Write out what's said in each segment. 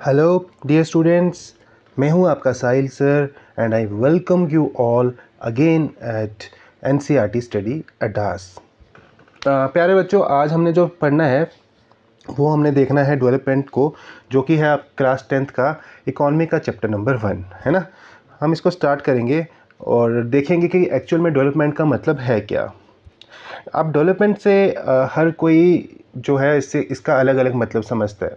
Hello dear students, मैं हूं आपका Sahil sir and I welcome you all again at NCERT study Addas. प्यारे बच्चों, आज हमने जो पढ़ना है वो हमने देखना है डेवलपमेंट को, जो कि है आप क्लास 10th का इकोनॉमी का चैप्टर नंबर 1 है ना। हम इसको स्टार्ट करेंगे और देखेंगे कि एक्चुअल में डेवलपमेंट का मतलब है क्या। अब डेवलपमेंट से हर कोई जो है इससे इसका अलग अलग मतलब समझता है,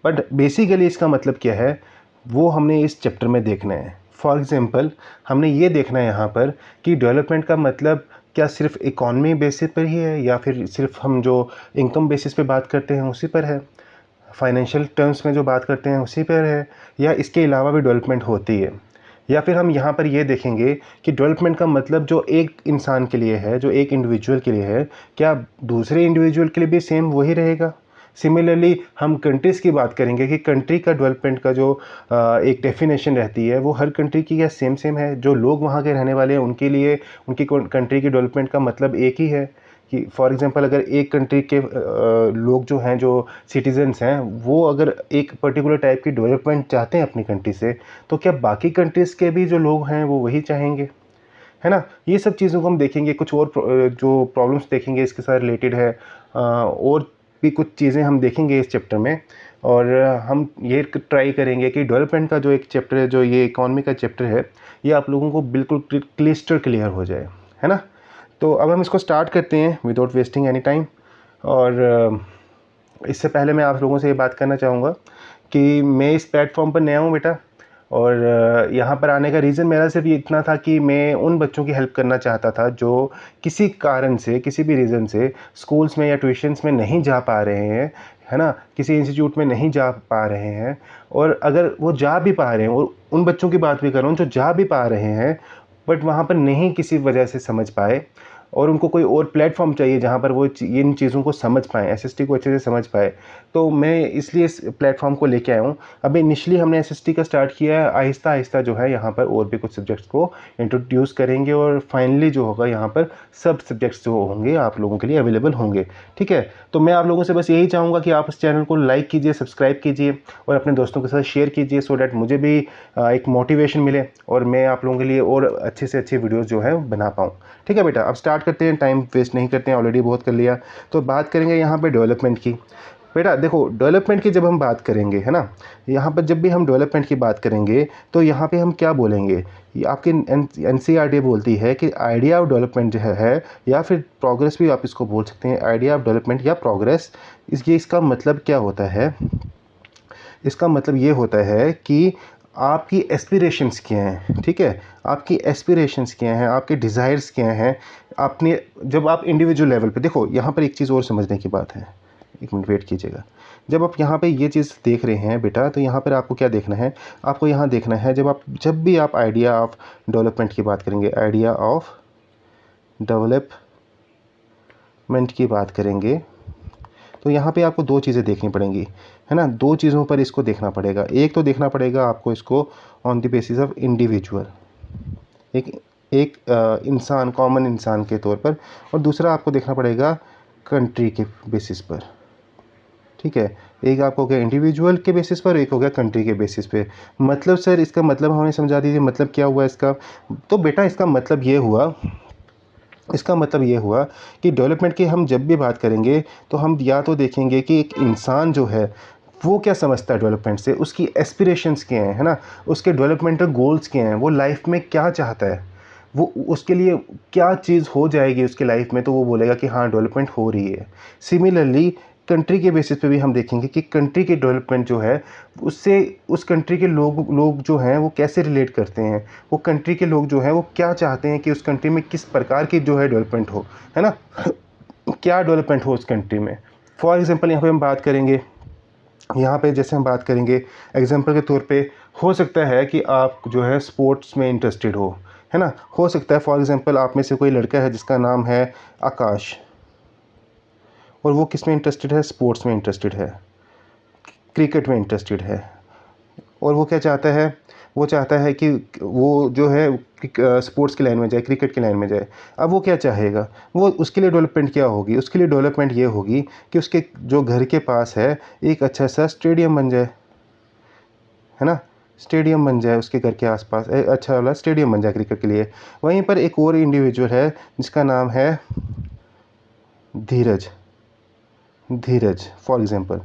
बट बेसिकली इसका मतलब क्या है वो हमने इस चैप्टर में देखना है। फॉर एग्जांपल, हमने ये देखना है यहाँ पर कि डेवलपमेंट का मतलब क्या सिर्फ इकॉनमी बेसिस पर ही है, या फिर सिर्फ हम जो इनकम बेसिस पे बात करते हैं उसी पर है, फाइनेंशियल टर्म्स में जो बात करते हैं उसी पर है, या इसके अलावा भी डेवलपमेंट होती है। या फिर हम यहाँ पर ये देखेंगे कि डेवलपमेंट का मतलब जो एक इंसान के लिए है, जो एक इंडिविजुअल के लिए है, क्या दूसरे इंडिविजुअल के लिए भी सेम वही रहेगा। सिमिलरली हम कंट्रीज़ की बात करेंगे कि कंट्री का डेवलपमेंट का जो एक डेफिनेशन रहती है वो हर कंट्री की क्या सेम है। जो लोग वहाँ के रहने वाले हैं उनके लिए उनकी कंट्री की डेवलपमेंट का मतलब एक ही है कि फॉर एग्जांपल अगर एक कंट्री के लोग जो हैं, जो सिटीजन्स हैं, वो अगर एक पर्टिकुलर टाइप की डेवलपमेंट चाहते हैं अपनी कंट्री से, तो क्या बाकी कंट्रीज़ के भी जो लोग हैं वो वही चाहेंगे, है ना। ये सब चीज़ों को हम देखेंगे, कुछ और जो प्रॉब्लम्स देखेंगे इसके साथ रिलेटेड है, और भी कुछ चीज़ें हम देखेंगे इस चैप्टर में। और हम ये ट्राई करेंगे कि डेवलपमेंट का जो एक चैप्टर है, जो ये इकॉनमी का चैप्टर है, ये आप लोगों को बिल्कुल क्लिस्टर क्लियर हो जाए, है ना। तो अब हम इसको स्टार्ट करते हैं विदाउट वेस्टिंग एनी टाइम। और इससे पहले मैं आप लोगों से ये बात करना चाहूँगा कि मैं इस प्लेटफॉर्म पर नया हूँ बेटा, और यहाँ पर आने का रीज़न मेरा सिर्फ ये इतना था कि मैं उन बच्चों की हेल्प करना चाहता था जो किसी कारण से, किसी भी रीज़न से स्कूल्स में या ट्यूशन्स में नहीं जा पा रहे हैं, है ना, किसी इंस्टीट्यूट में नहीं जा पा रहे हैं। और अगर वो जा भी पा रहे हैं, और उन बच्चों की बात भी कर रहा हूँ जो जा भी पा रहे हैं, बट वहाँ पर नहीं किसी वजह से समझ पाए, और उनको कोई और प्लेटफॉर्म चाहिए जहाँ पर वो इन चीज़ों को समझ पाएँ, एसएसटी को अच्छे से समझ पाए। तो मैं इसलिए इस प्लेटफॉर्म को लेके आया हूँ। अभी इनिशियली हमने एसएसटी का स्टार्ट किया है, आहिस्ता आहिस्ता जो है यहाँ पर और भी कुछ सब्जेक्ट्स को इंट्रोड्यूस करेंगे, और फाइनली जो होगा यहाँ पर सब सब्जेक्ट्स जो होंगे आप लोगों के लिए अवेलेबल होंगे। ठीक है, तो मैं आप लोगों से बस यही चाहूँगा कि आप इस चैनल को लाइक कीजिए, सब्सक्राइब कीजिए और अपने दोस्तों के साथ शेयर कीजिए, सो डैट मुझे भी एक मोटिवेशन मिले और मैं आप लोगों के लिए और अच्छे से अच्छे वीडियोज़ जो है बना पाऊँ। ठीक है बेटा, अब स्टार्ट करते हैं, टाइम वेस्ट नहीं करते हैं, ऑलरेडी बहुत कर लिया। तो बात करेंगे यहाँ पे डेवलपमेंट की। बेटा देखो, डेवलपमेंट की जब हम बात करेंगे, है ना, यहाँ पर जब भी हम डेवलपमेंट की बात करेंगे तो यहाँ पे हम क्या बोलेंगे, ये आपकी एनसीईआरटी बोलती है कि आइडिया ऑफ डेवलपमेंट जो है, या फिर प्रोग्रेस भी आप इसको बोल सकते हैं, आइडिया ऑफ डेवलपमेंट या प्रोग्रेस। इसका मतलब क्या होता है? इसका मतलब ये होता है कि आपकी एस्पिरेशंस क्या हैं, ठीक है, आपकी एस्पिरेशंस क्या हैं, आपके डिज़ायर्स क्या हैं। आपने जब आप इंडिविजुअल लेवल पे देखो, यहाँ पर एक चीज़ और समझने की बात है, एक मिनट वेट कीजिएगा। जब आप यहाँ पे ये चीज़ देख रहे हैं बेटा, तो यहाँ पर आपको क्या देखना है, आपको यहाँ देखना है, जब भी आप आइडिया ऑफ डेवलपमेंट की बात करेंगे, आइडिया ऑफ डेवलपमेंट की बात करेंगे, तो यहाँ पे आपको दो चीज़ें देखनी पड़ेंगी, है ना। दो चीज़ों पर इसको देखना पड़ेगा। एक तो देखना पड़ेगा आपको इसको on the basis of individual, एक एक इंसान, कॉमन इंसान के तौर पर, और दूसरा आपको देखना पड़ेगा कंट्री के बेसिस पर। ठीक है, एक आपको हो गया इंडिविजुअल के बेसिस पर, एक हो गया कंट्री के बेसिस पे। मतलब सर इसका मतलब हमें समझा दीजिए, मतलब क्या हुआ इसका। तो बेटा इसका मतलब ये हुआ कि डेवलपमेंट की हम जब भी बात करेंगे तो हम या तो देखेंगे कि एक इंसान जो है वो क्या समझता है डेवलपमेंट से, उसकी एस्पिरेशंस क्या हैं, है ना, उसके डेवलपमेंटल गोल्स क्या हैं, वो लाइफ में क्या चाहता है, वो उसके लिए क्या चीज़ हो जाएगी उसके लाइफ में, तो वो बोलेगा कि हाँ डेवलपमेंट हो रही है। सिमिलरली कंट्री के बेसिस पे भी हम देखेंगे कि कंट्री की डेवलपमेंट जो है उससे उस कंट्री के लोग जो हैं वो कैसे रिलेट करते हैं, वो कंट्री के लोग जो हैं वो क्या चाहते हैं कि उस कंट्री में किस प्रकार की जो है डेवलपमेंट हो, है ना, क्या डेवलपमेंट हो उस कंट्री में। फॉर एग्जांपल यहाँ पे हम बात करेंगे, यहाँ पे जैसे हम बात करेंगे एग्जांपल के तौर पे, हो सकता है कि आप जो है स्पोर्ट्स में इंटरेस्टेड है ना। हो सकता है फॉर एग्जांपल आप में से कोई लड़का है जिसका नाम है आकाश, और वो किस में इंटरेस्टेड है, स्पोर्ट्स में इंटरेस्टेड है, क्रिकेट में इंटरेस्टेड है। और वो क्या चाहता है, वो चाहता है कि वो जो है स्पोर्ट्स की लाइन में जाए, क्रिकेट की लाइन में जाए। अब वो क्या चाहेगा, वो उसके लिए डेवलपमेंट क्या होगी, उसके लिए डेवलपमेंट ये होगी कि उसके जो घर के पास है एक अच्छा सा स्टेडियम बन जाए, है ना, स्टेडियम बन जाए उसके घर के आसपास, अच्छा वाला स्टेडियम बन जाए क्रिकेट के लिए। वहीं पर एक और इंडिविजुअल है जिसका नाम है धीरज। धीरज फॉर एग्जांपल,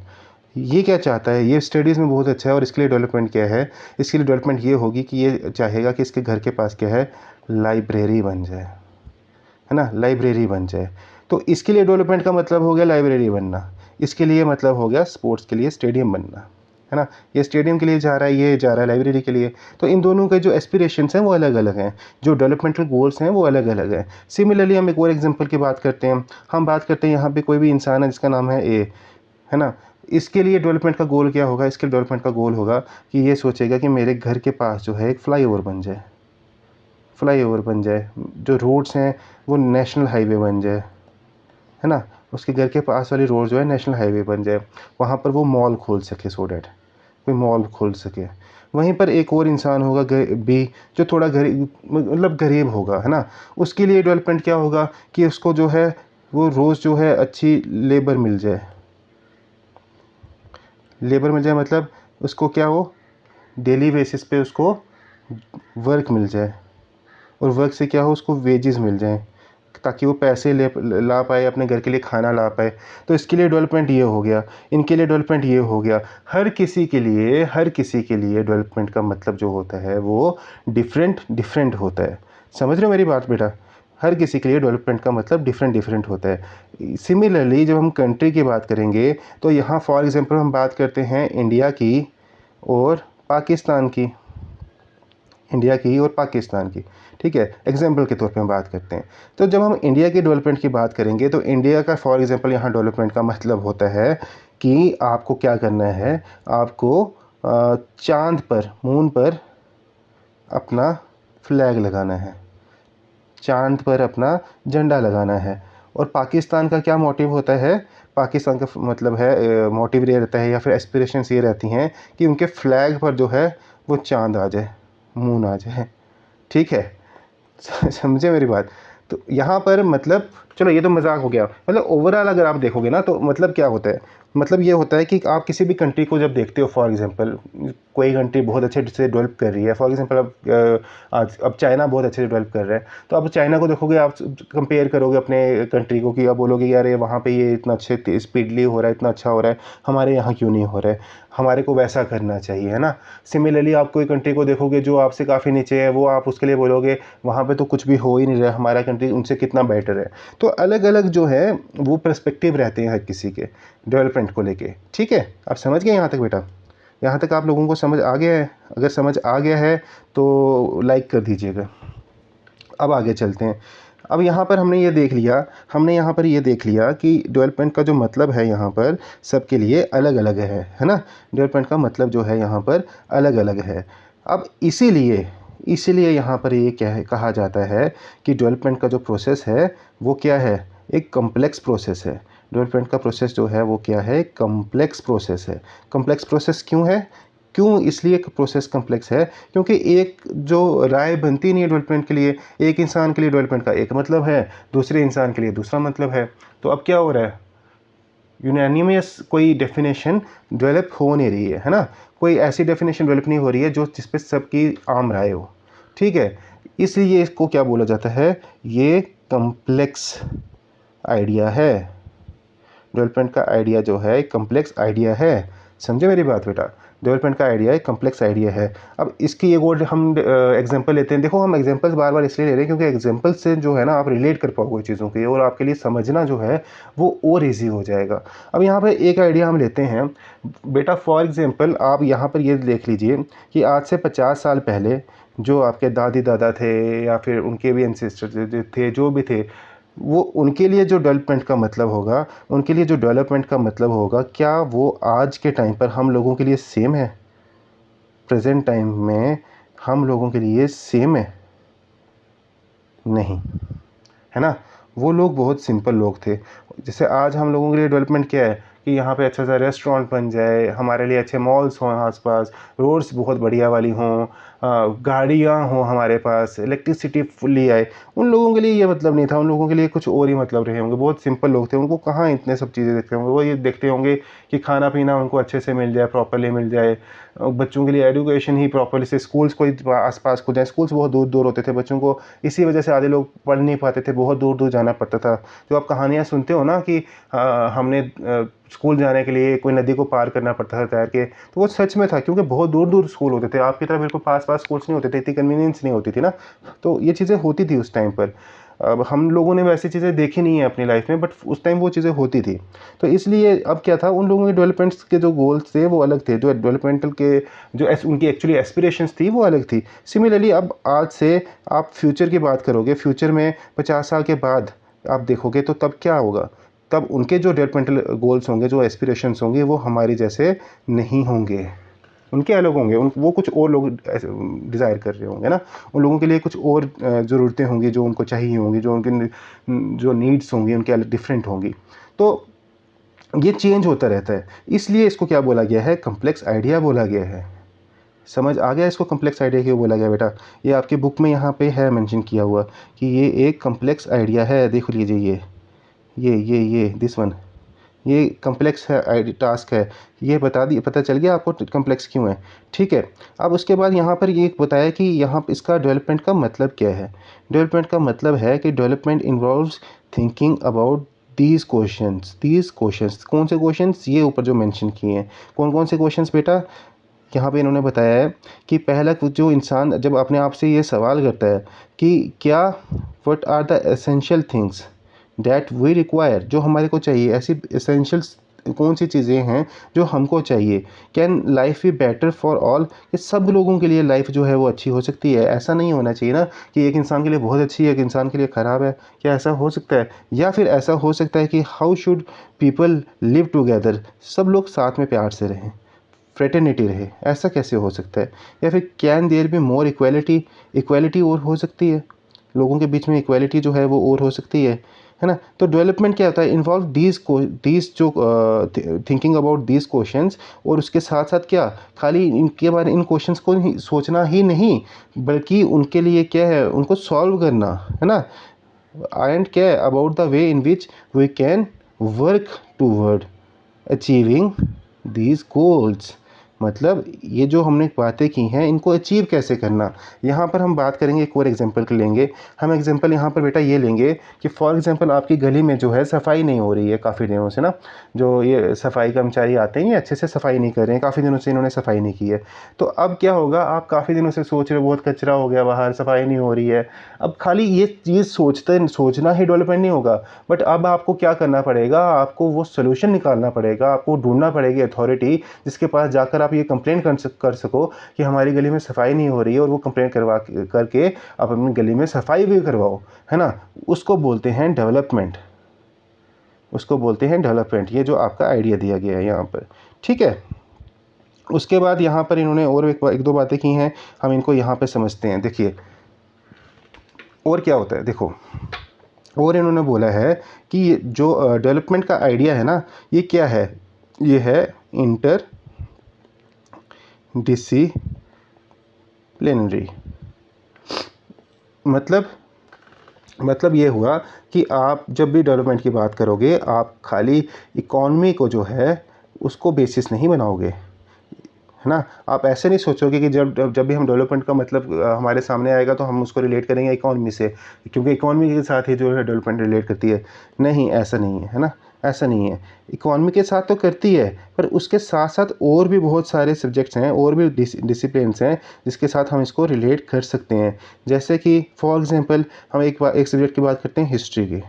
ये क्या चाहता है, ये स्टडीज़ में बहुत अच्छा है और इसके लिए डेवलपमेंट क्या है, इसके लिए डेवलपमेंट ये होगी कि ये चाहेगा कि इसके घर के पास क्या है, लाइब्रेरी बन जाए, है ना, लाइब्रेरी बन जाए। तो इसके लिए डेवलपमेंट का मतलब हो गया लाइब्रेरी बनना, इसके लिए मतलब हो गया स्पोर्ट्स के लिए स्टेडियम बनना, है ना। ये स्टेडियम के लिए जा रहा है, ये जा रहा है लाइब्रेरी के लिए। तो इन दोनों के जो एस्पिरेशंस हैं वो अलग अलग हैं, जो डेवलपमेंटल गोल्स हैं वो अलग अलग हैं। सिमिलरली हम एक और एग्जांपल की बात करते हैं, हम बात करते हैं यहाँ पे कोई भी इंसान है जिसका नाम है ए, है ना। इसके लिए डेवलपमेंट का गोल क्या होगा, इसके डेवलपमेंट का गोल होगा कि ये सोचेगा कि मेरे घर के पास जो है एक फ्लाईओवर बन जाए, फ्लाईओवर बन जाए, जो रोड्स हैं वो नेशनल हाईवे बन जाए, है ना। उसके घर के पास वाली रोड जो है नेशनल हाईवे बन जाए, वहाँ पर वो मॉल खोल सके, सो डैट कोई मॉल खोल सके। वहीं पर एक और इंसान होगा बी, जो थोड़ा गरीब, मतलब गरीब होगा, है ना। उसके लिए डेवलपमेंट क्या होगा कि उसको जो है वो रोज़ जो है अच्छी लेबर मिल जाए, लेबर मिल जाए मतलब उसको क्या हो, डेली बेसिस पे उसको वर्क मिल जाए, और वर्क से क्या हो उसको वेजेस मिल जाएं, ताकि वो पैसे ला पाए, अपने घर के लिए खाना ला पाए। तो इसके लिए डेवलपमेंट ये हो गया, इनके लिए डेवलपमेंट ये हो गया। हर किसी के लिए, हर किसी के लिए डेवलपमेंट का मतलब जो होता है वो डिफरेंट डिफरेंट होता है। समझ रहे हो मेरी बात बेटा, हर किसी के लिए डेवलपमेंट का मतलब डिफरेंट डिफरेंट होता है। सिमिलरली जब हम कंट्री की बात करेंगे तो यहाँ फॉर एग्जांपल हम बात करते हैं इंडिया की और पाकिस्तान की, इंडिया की और पाकिस्तान की, ठीक है, एग्जाम्पल के तौर पे हम बात करते हैं। तो जब हम इंडिया की डेवलपमेंट की बात करेंगे तो इंडिया का फॉर एग्जांपल यहाँ डेवलपमेंट का मतलब होता है कि आपको क्या करना है, आपको चांद पर, मून पर अपना फ्लैग लगाना है, चांद पर अपना झंडा लगाना है। और पाकिस्तान का क्या मोटिव होता है, पाकिस्तान का मतलब है मोटिव ये रहता है या फिर एस्पिरेशंस ये रहती हैं कि उनके फ्लैग पर जो है वो चांद आ जाए, मून आ जाए, ठीक है। समझे मेरी बात। तो यहाँ पर मतलब, चलो ये तो मजाक हो गया, मतलब ओवरऑल अगर आप देखोगे ना तो मतलब क्या होता है, मतलब ये होता है कि आप किसी भी कंट्री को जब देखते हो, फॉर एग्जांपल कोई कंट्री बहुत अच्छे से डेवलप कर रही है, फॉर एग्जांपल अब चाइना बहुत अच्छे से डेवलप कर रहा है, तो अब चाइना को देखोगे, आप कंपेयर करोगे अपने कंट्री को कि आप बोलोगे यार ये वहाँ पे ये इतना अच्छे स्पीडली हो रहा है, इतना अच्छा हो रहा है, हमारे यहाँ क्यों नहीं हो रहा है, हमारे को वैसा करना चाहिए, है ना। सिमिलरली आप कोई कंट्री को देखोगे जो आपसे काफ़ी नीचे है, वो आप उसके लिए बोलोगे वहाँ पे तो कुछ भी हो ही नहीं रहा है, हमारा कंट्री उनसे कितना बेटर है। तो अलग अलग जो है वो पर्सपेक्टिव रहते हैं हर किसी के डेवलपमेंट को लेके, ठीक है। आप समझ गए यहाँ तक बेटा, यहाँ तक आप लोगों को समझ आ गया है? अगर समझ आ गया है तो लाइक कर दीजिएगा। अब आगे चलते हैं। अब यहाँ पर हमने ये देख लिया, हमने यहाँ पर ये देख लिया कि डेवलपमेंट का जो मतलब है यहाँ पर सबके लिए अलग अलग है ना। डेवलपमेंट का मतलब जो है यहाँ पर अलग अलग है। अब इसीलिए यहाँ पर ये क्या है, कहा जाता है कि डेवलपमेंट का जो प्रोसेस है वो क्या है, एक कम्प्लेक्स प्रोसेस है। डेवलपमेंट का प्रोसेस जो है वो क्या है, कम्प्लेक्स प्रोसेस है। कम्प्लेक्स प्रोसेस क्यों है, क्यों इसलिए प्रोसेस कम्प्लेक्स है, क्योंकि एक जो राय बनती नहीं है डेवलपमेंट के लिए, एक इंसान के लिए डेवलपमेंट का एक मतलब है, दूसरे इंसान के लिए दूसरा मतलब है। तो अब क्या हो रहा है, यूनानिमस कोई डेफिनेशन डेवलप हो नहीं रही है ना, कोई ऐसी डेफिनेशन डेवलप नहीं हो रही है जो जिस पे सबकी आम राय हो, ठीक है। इसलिए इसको क्या बोला जाता है, ये कम्प्लेक्स आइडिया है। डेवलपमेंट का आइडिया जो है कम्प्लेक्स आइडिया है, समझे मेरी बात बेटा। डेवलपमेंट का आइडिया एक कम्प्लेक्स आइडिया है। अब इसकी एक और हम एग्जांपल लेते हैं। देखो हम एग्जांपल्स बार बार इसलिए ले रहे हैं क्योंकि एग्जांपल से जो है ना आप रिलेट कर पाओगे चीज़ों की, और आपके लिए समझना जो है वो और ईजी हो जाएगा। अब यहाँ पर एक आइडिया हम लेते हैं बेटा, फॉर एग्जाम्पल आप यहाँ पर ये देख लीजिए कि आज से 50 साल पहले जो आपके दादी दादा थे या फिर उनके भी एंसेस्टर थे, जो भी थे, वो उनके लिए जो डेवलपमेंट का मतलब होगा, उनके लिए जो डेवलपमेंट का मतलब होगा, क्या वो आज के टाइम पर हम लोगों के लिए सेम है? प्रेजेंट टाइम में हम लोगों के लिए सेम है? नहीं, है ना। वो लोग बहुत सिंपल लोग थे। जैसे आज हम लोगों के लिए डेवलपमेंट क्या है कि यहाँ पे अच्छा सा रेस्टोरेंट बन जाए, हमारे लिए अच्छे मॉल्स हों आसपास, रोड्स बहुत बढ़िया वाली हों, गाड़ियाँ हों हमारे पास, इलेक्ट्रिसिटी फुल्ली आए, उन लोगों के लिए ये मतलब नहीं था। उन लोगों के लिए कुछ और ही मतलब रहे होंगे। बहुत सिंपल लोग थे, उनको कहाँ इतने सब चीज़ें देखते होंगे। वो ये देखते होंगे कि खाना पीना उनको अच्छे से मिल जाए, प्रॉपरली मिल जाए, बच्चों के लिए एजुकेशन ही प्रॉपरली से, स्कूल्स कोई आसपास खुद जाए। स्कूल्स बहुत दूर दूर होते थे, बच्चों को इसी वजह से आधे लोग पढ़ नहीं पाते थे, बहुत दूर दूर जाना पड़ता था। जो आप कहानियाँ सुनते हो ना कि हमने स्कूल जाने के लिए कोई नदी को पार करना पड़ता था तैर के, तो वो सच में था, क्योंकि बहुत दूर दूर स्कूल होते थे। आपकी तरह बिल्कुल पास पास स्कूल्स नहीं होते थे, इतनी कन्वीनियंस नहीं होती थी ना, तो ये चीज़ें होती थी उस टाइम पर। अब हम लोगं ने वैसी चीज़ें देखी नहीं है अपनी लाइफ में, बट उस टाइम वो चीज़ें होती थी। तो इसलिए अब क्या था, उन लोगों के डेवलपमेंट्स के जो गोल्स थे वो अलग थे, जो डेवलपमेंटल के उनकी एक्चुअली एस्पिरेशंस थी वो अलग थी। सिमिलरली अब आज से आप फ्यूचर की बात करोगे, फ्यूचर में 50 साल के बाद आप देखोगे तो तब क्या होगा, तब उनके जो डेवलपमेंटल गोल्स होंगे, जो एस्पिरेशंस होंगे, वो हमारी जैसे नहीं होंगे, उनके अलग होंगे। वो कुछ और लोग डिज़ायर कर रहे होंगे ना, उन लोगों के लिए कुछ और ज़रूरतें होंगी जो उनको चाहिए होंगी, जो उनके जो नीड्स होंगी उनके अलग डिफरेंट होंगी। तो ये चेंज होता रहता है, इसलिए इसको क्या बोला गया है, कम्प्लेक्स आइडिया बोला गया है। समझ आ गया इसको कम्प्लेक्स आइडिया क्यों बोला गया बेटा? ये आपकी बुक में यहाँ पे है मेंशन किया हुआ कि ये एक कम्प्लेक्स आइडिया है। देख लीजिए ये दिस वन, ये कम्प्लेक्स है, टास्क है। ये पता चल गया आपको कम्प्लेक्स क्यों है। ठीक है, अब उसके बाद यहाँ पर ये बताया कि यहाँ इसका डेवलपमेंट का मतलब क्या है। डेवलपमेंट का मतलब है कि development involves thinking about these questions. कौन से क्वेश्चंस? ये ऊपर जो मेंशन किए हैं। कौन कौन से क्वेश्चंस बेटा? यहाँ पे इन्होंने बताया है कि पहला जो इंसान जब अपने आप से ये सवाल करता है कि क्या, what are the essential things that we require, जो हमारे को चाहिए, ऐसी एसेंशियल्स कौन सी चीज़ें हैं जो हमको चाहिए। Can life be better for all, कि सब लोगों के लिए लाइफ जो है वो अच्छी हो सकती है। ऐसा नहीं होना चाहिए ना कि एक इंसान के लिए बहुत अच्छी है, एक इंसान के लिए ख़राब है। क्या ऐसा हो सकता है? या फिर ऐसा हो सकता है कि how should people live together, सब लोग साथ में प्यार से रहें, फ्रेटर्निटी रहे। ऐसा कैसे हो सकता है? या फिर can there be more equality और हो सकती है, लोगों के बीच में इक्वालिटी जो है वो और हो सकती है ना। तो डेवलपमेंट क्या होता है, इन्वॉल्व दीज जो थिंकिंग अबाउट दीज क्वेश्चंस, और उसके साथ साथ क्या, खाली इनके बारे इन क्वेश्चंस को सोचना ही नहीं, बल्कि उनके लिए क्या है, उनको सॉल्व करना है ना। एंड क्या, about the way in which we can work toward achieving these goals. मतलब ये जो हमने बातें की हैं, इनको अचीव कैसे करना। यहाँ पर हम बात करेंगे, एक और एग्जांपल लेंगे हम। एग्जांपल यहाँ पर बेटा ये लेंगे कि फॉर एग्जांपल आपकी गली में जो है सफाई नहीं हो रही है काफ़ी दिनों से ना। जो ये सफाई कर्मचारी आते हैं ये अच्छे से सफाई नहीं कर रहे हैं, काफ़ी दिनों से इन्होंने सफाई नहीं की है। तो अब क्या होगा, आप काफ़ी दिनों से सोच रहे हो बहुत कचरा हो गया बाहर, सफाई नहीं हो रही है। अब खाली ये चीज़ सोचना ही डेवलपमेंट नहीं होगा, बट अब आपको क्या करना पड़ेगा, आपको वो सोल्यूशन निकालना पड़ेगा, आपको ढूंढना पड़ेगी अथॉरिटी जिसके पास जाकर आप ये कंप्लेंट कर सको कि हमारी गली में सफाई नहीं हो रही है, और वो कंप्लेंट करके आप अपनी गली में सफाई भी करवाओ, है ना। उसको बोलते हैं डेवलपमेंट, ये जो आपका आइडिया दिया गया है यहाँ पर। ठीक है, उसके बाद यहाँ पर इन्होंने और एक दो बातें की हैं, हम इनको यहाँ पर समझते हैं। देखिए और क्या होता है, देखो और इन्होंने बोला है कि ये जो डेवलपमेंट का आइडिया है ना, ये क्या है, ये है इंटर डिसिप्लिनरी। मतलब ये हुआ कि आप जब भी डेवलपमेंट की बात करोगे, आप खाली इकॉनमी को जो है उसको बेसिस नहीं बनाओगे, है ना। आप ऐसे नहीं सोचोगे कि जब भी हम डेवलपमेंट का मतलब हमारे सामने आएगा तो हम उसको रिलेट करेंगे इकॉनमी से, क्योंकि इकॉनमी के साथ ही जो है डेवलपमेंट रिलेट करती है। नहीं, ऐसा नहीं है ना, ऐसा नहीं है। इकॉनमी के साथ तो करती है, पर उसके साथ साथ और भी बहुत सारे सब्जेक्ट्स हैं, और भी डिसिप्लिन्स हैं जिसके साथ हम इसको रिलेट कर सकते हैं। जैसे कि फॉर एग्जांपल हम एक सब्जेक्ट की बात करते हैं, हिस्ट्री की।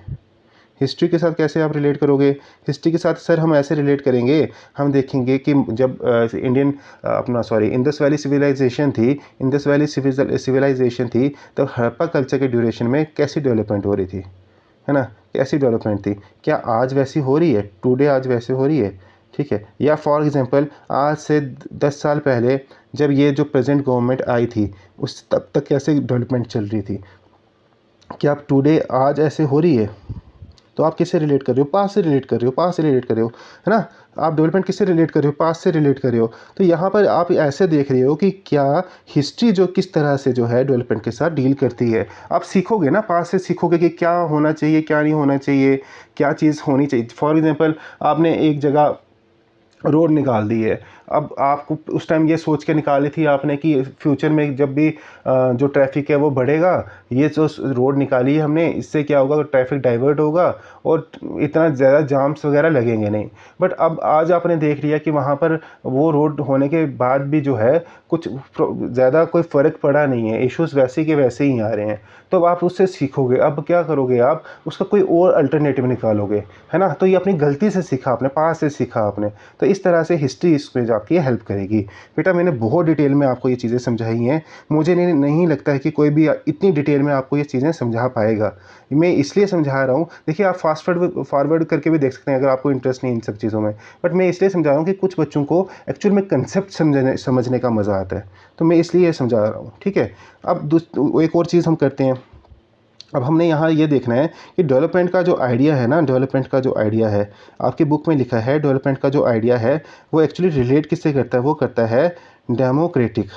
हिस्ट्री के साथ कैसे आप रिलेट करोगे? हिस्ट्री के साथ सर हम ऐसे रिलेट करेंगे, हम देखेंगे कि जब इंडस वैली सिविलाइजेशन थी, तब हड़प्पा कल्चर के ड्यूरेशन में कैसी डेवलपमेंट हो रही थी, है ना। कैसी डेवलपमेंट थी, क्या आज वैसी हो रही है, टुडे आज वैसे हो रही है? ठीक है। या फॉर एग्जांपल आज से 10 साल पहले जब ये जो प्रेजेंट गवर्नमेंट आई थी, उस तब तक कैसे डेवलपमेंट चल रही थी, क्या अब टुडे आज ऐसे हो रही है? तो आप किससे रिलेट कर रहे हो? पास्ट से रिलेट कर रहे हो, पास्ट से रिलेट कर रहे हो, है ना? आप डेवलपमेंट किससे रिलेट कर रहे हो? पास्ट से रिलेट कर रहे हो। तो यहाँ पर आप ऐसे देख रहे हो कि क्या हिस्ट्री जो किस तरह से जो है डेवलपमेंट के साथ डील करती है। आप सीखोगे ना, पास्ट से सीखोगे कि क्या होना चाहिए, क्या नहीं होना चाहिए, क्या चीज़ होनी चाहिए। फॉर एग्जांपल आपने एक जगह रोड निकाल दी है, अब आपको उस टाइम ये सोच के निकाली थी आपने कि फ्यूचर में जब भी जो ट्रैफिक है वो बढ़ेगा, ये जो रोड निकाली है हमने, इससे क्या होगा, ट्रैफिक डाइवर्ट होगा और इतना ज़्यादा जाम्स वगैरह लगेंगे नहीं। बट अब आज आपने देख लिया कि वहाँ पर वो रोड होने के बाद भी जो है कुछ ज़्यादा कोई फ़र्क पड़ा नहीं है, इश्यूज़ वैसे के वैसे ही आ रहे हैं। तो अब आप उससे सीखोगे, अब क्या करोगे, आप उसका कोई और अल्टरनेटिव निकालोगे, है ना? तो ये अपनी गलती से सीखा आपने, पास से सीखा आपने। तो इस तरह से हिस्ट्री इसमें जो आपकी हेल्प करेगी। बेटा मैंने बहुत डिटेल में आपको ये चीज़ें समझाई हैं, मुझे नहीं लगता है कि कोई भी इतनी डिटेल में आपको ये चीज़ें समझा पाएगा। मैं इसलिए समझा रहा हूँ, देखिए आप फास्ट फॉरवर्ड करके भी देख सकते हैं अगर आपको इंटरेस्ट नहीं इन सब चीज़ों में। बट मैं इसलिए समझा रहा हूँ कि कुछ बच्चों को एक्चुअल में कंसेप्ट समझने का मज़ा आता है, तो मैं इसलिए समझा रहा हूँ, ठीक है? अब एक और चीज़ हम करते हैं। अब हमने यहाँ ये देखना है कि डेवलपमेंट का जो आइडिया है ना, डेवलपमेंट का जो आइडिया है, आपकी बुक में लिखा है डेवलपमेंट का जो आइडिया है वो एक्चुअली रिलेट किससे करता है? वो करता है डेमोक्रेटिक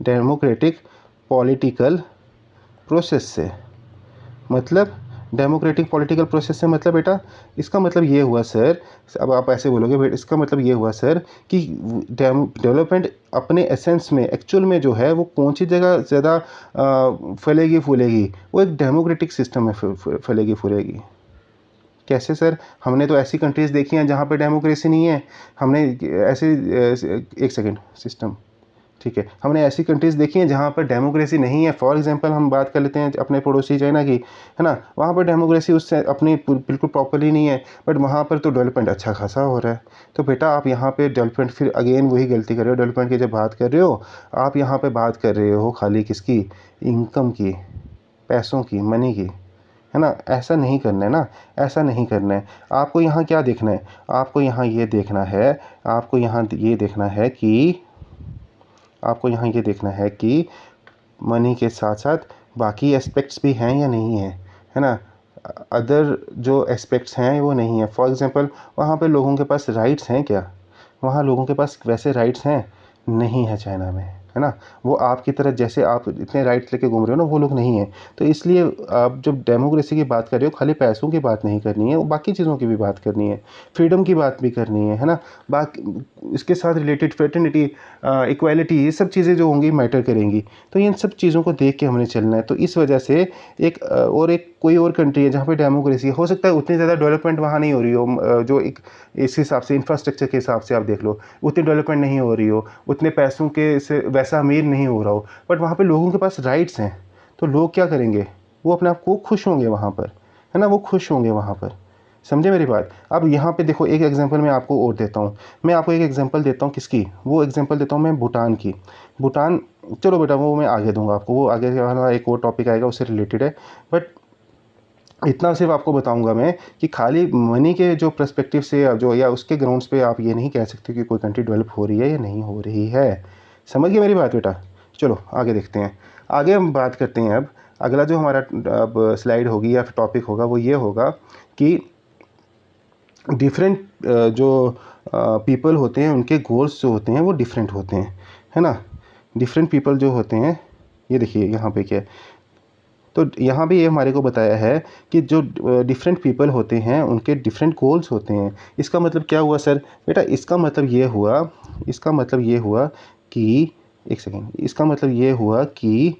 डेमोक्रेटिक पॉलिटिकल प्रोसेस से। मतलब डेमोक्रेटिक पॉलिटिकल प्रोसेस से मतलब बेटा, इसका मतलब ये हुआ सर, अब आप ऐसे बोलोगे बेटा, इसका मतलब ये हुआ सर कि डेवलपमेंट अपने एसेंस में, एक्चुअल में जो है वो कौन सी जगह ज़्यादा फैलेगी फूलेगी? वो एक डेमोक्रेटिक सिस्टम में फैलेगी फूलेगी। कैसे सर? हमने तो ऐसी कंट्रीज़ देखी हैं जहाँ पे डेमोक्रेसी नहीं है। हमने ऐसे एक सेकेंड, सिस्टम, ठीक है, हमने ऐसी कंट्रीज़ देखी हैं जहाँ पर डेमोक्रेसी नहीं है। फॉर एग्जांपल हम बात कर लेते हैं अपने पड़ोसी चाइना की, है ना? वहाँ पर डेमोक्रेसी उससे अपनी बिल्कुल प्रॉपरली नहीं है, बट वहाँ पर तो डेवलपमेंट अच्छा खासा हो रहा है। तो बेटा आप यहाँ पे डेवलपमेंट, फिर अगेन वही गलती कर रहे हो, डेवलपमेंट की जब बात कर रहे हो आप यहाँ पर बात कर रहे हो खाली किसकी? इनकम की, पैसों की, मनी की, है ना? ऐसा नहीं करना है ना, ऐसा नहीं करना है। आपको यहाँ क्या देखना है? आपको यहाँ ये देखना है, आपको यहाँ ये देखना है कि आपको यहाँ ये देखना है कि मनी के साथ साथ बाकी एस्पेक्ट्स भी हैं या नहीं हैं, है ना? अदर जो एस्पेक्ट्स हैं वो नहीं है। फॉर एग्जांपल वहाँ पे लोगों के पास राइट्स हैं क्या? वहाँ लोगों के पास वैसे राइट्स हैं? नहीं है चाइना में, है ना? वो आपकी तरह जैसे आप इतने राइट्स लेके घूम रहे हो ना, वो लोग नहीं हैं। तो इसलिए आप जब डेमोक्रेसी की बात कर रहे हो, खाली पैसों की बात नहीं करनी है, वो बाकी चीज़ों की भी बात करनी है, फ्रीडम की बात भी करनी है ना? बाकी इसके साथ रिलेटेड फ्रेटर्निटी, इक्वालिटी, ये सब चीज़ें जो होंगी मैटर करेंगी। तो इन सब चीज़ों को देख के हमने चलना है। तो इस वजह से एक कोई और कंट्री है जहाँ पे डेमोक्रेसी हो सकता है उतनी ज़्यादा डेवलपमेंट वहाँ नहीं हो रही हो, जो एक इस हिसाब से इंफ्रास्ट्रक्चर के हिसाब से आप देख लो, उतनी डेवलपमेंट नहीं हो रही हो, उतने पैसों के से वैसा अमीर नहीं हो रहा हो, बट वहाँ पे लोगों के पास राइट्स हैं। तो लोग क्या करेंगे? वो अपने आप को खुश होंगे वहाँ पर, है ना? वो खुश होंगे वहाँ पर। समझे मेरी बात? अब यहाँ पे देखो एक एग्जांपल मैं आपको और देता हूँ। मैं आपको एक एग्जांपल देता हूँ किसकी? वो एग्जांपल देता हूँ मैं भूटान की। भूटान, चलो बेटा वो मैं आगे दूँगा आपको, वो आगे वाला एक और टॉपिक आएगा उससे रिलेटेड है। बट इतना सिर्फ आपको बताऊंगा मैं कि खाली मनी के जो पर्सपेक्टिव से जो या उसके ग्राउंड्स पे आप ये नहीं कह सकते कि कोई कंट्री डेवलप हो रही है या नहीं हो रही है। समझ गए मेरी बात बेटा? चलो आगे देखते हैं। आगे हम बात करते हैं। अब अगला जो हमारा अब स्लाइड होगी या फिर टॉपिक होगा वो ये होगा कि डिफरेंट जो पीपल होते हैं उनके गोल्स जो होते हैं वो डिफरेंट होते हैं, है ना? डिफरेंट पीपल जो होते हैं, ये देखिए यहाँ पे क्या है, तो यहाँ भी ये हमारे को बताया है कि जो डिफरेंट पीपल होते हैं उनके डिफरेंट गोल्स होते हैं। इसका मतलब क्या हुआ सर? बेटा इसका मतलब ये हुआ कि एक सेकेंड, इसका मतलब ये हुआ कि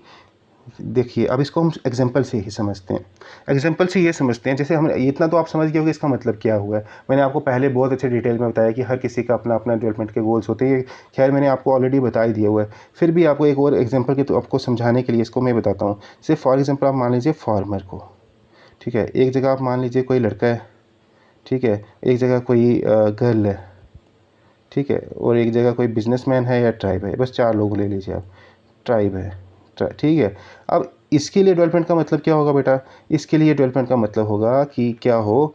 देखिए अब इसको हम एग्जांपल से ही समझते हैं। एग्जांपल से ये समझते हैं, जैसे हम इतना तो आप समझ गए होंगे इसका मतलब क्या हुआ है। मैंने आपको पहले बहुत अच्छे डिटेल में बताया कि हर किसी का अपना अपना डेवलपमेंट के गोल्स होते हैं। ये खैर मैंने आपको ऑलरेडी बता ही दिया हुआ है, फिर भी आपको एक और एग्जांपल के तो आपको समझाने के लिए इसको मैं बताता हूँ। जैसे फॉर एग्जाम्पल आप मान लीजिए फार्मर को, ठीक है, एक जगह आप मान लीजिए कोई लड़का है, ठीक है, एक जगह कोई गर्ल है, ठीक है, और एक जगह कोई बिजनेसमैन है या ट्राइब है, बस 4 लोग ले लीजिए आप, ट्राइब है, ठीक है। अब इसके लिए डेवलपमेंट का मतलब क्या होगा बेटा? इसके लिए डेवलपमेंट का मतलब होगा कि क्या हो?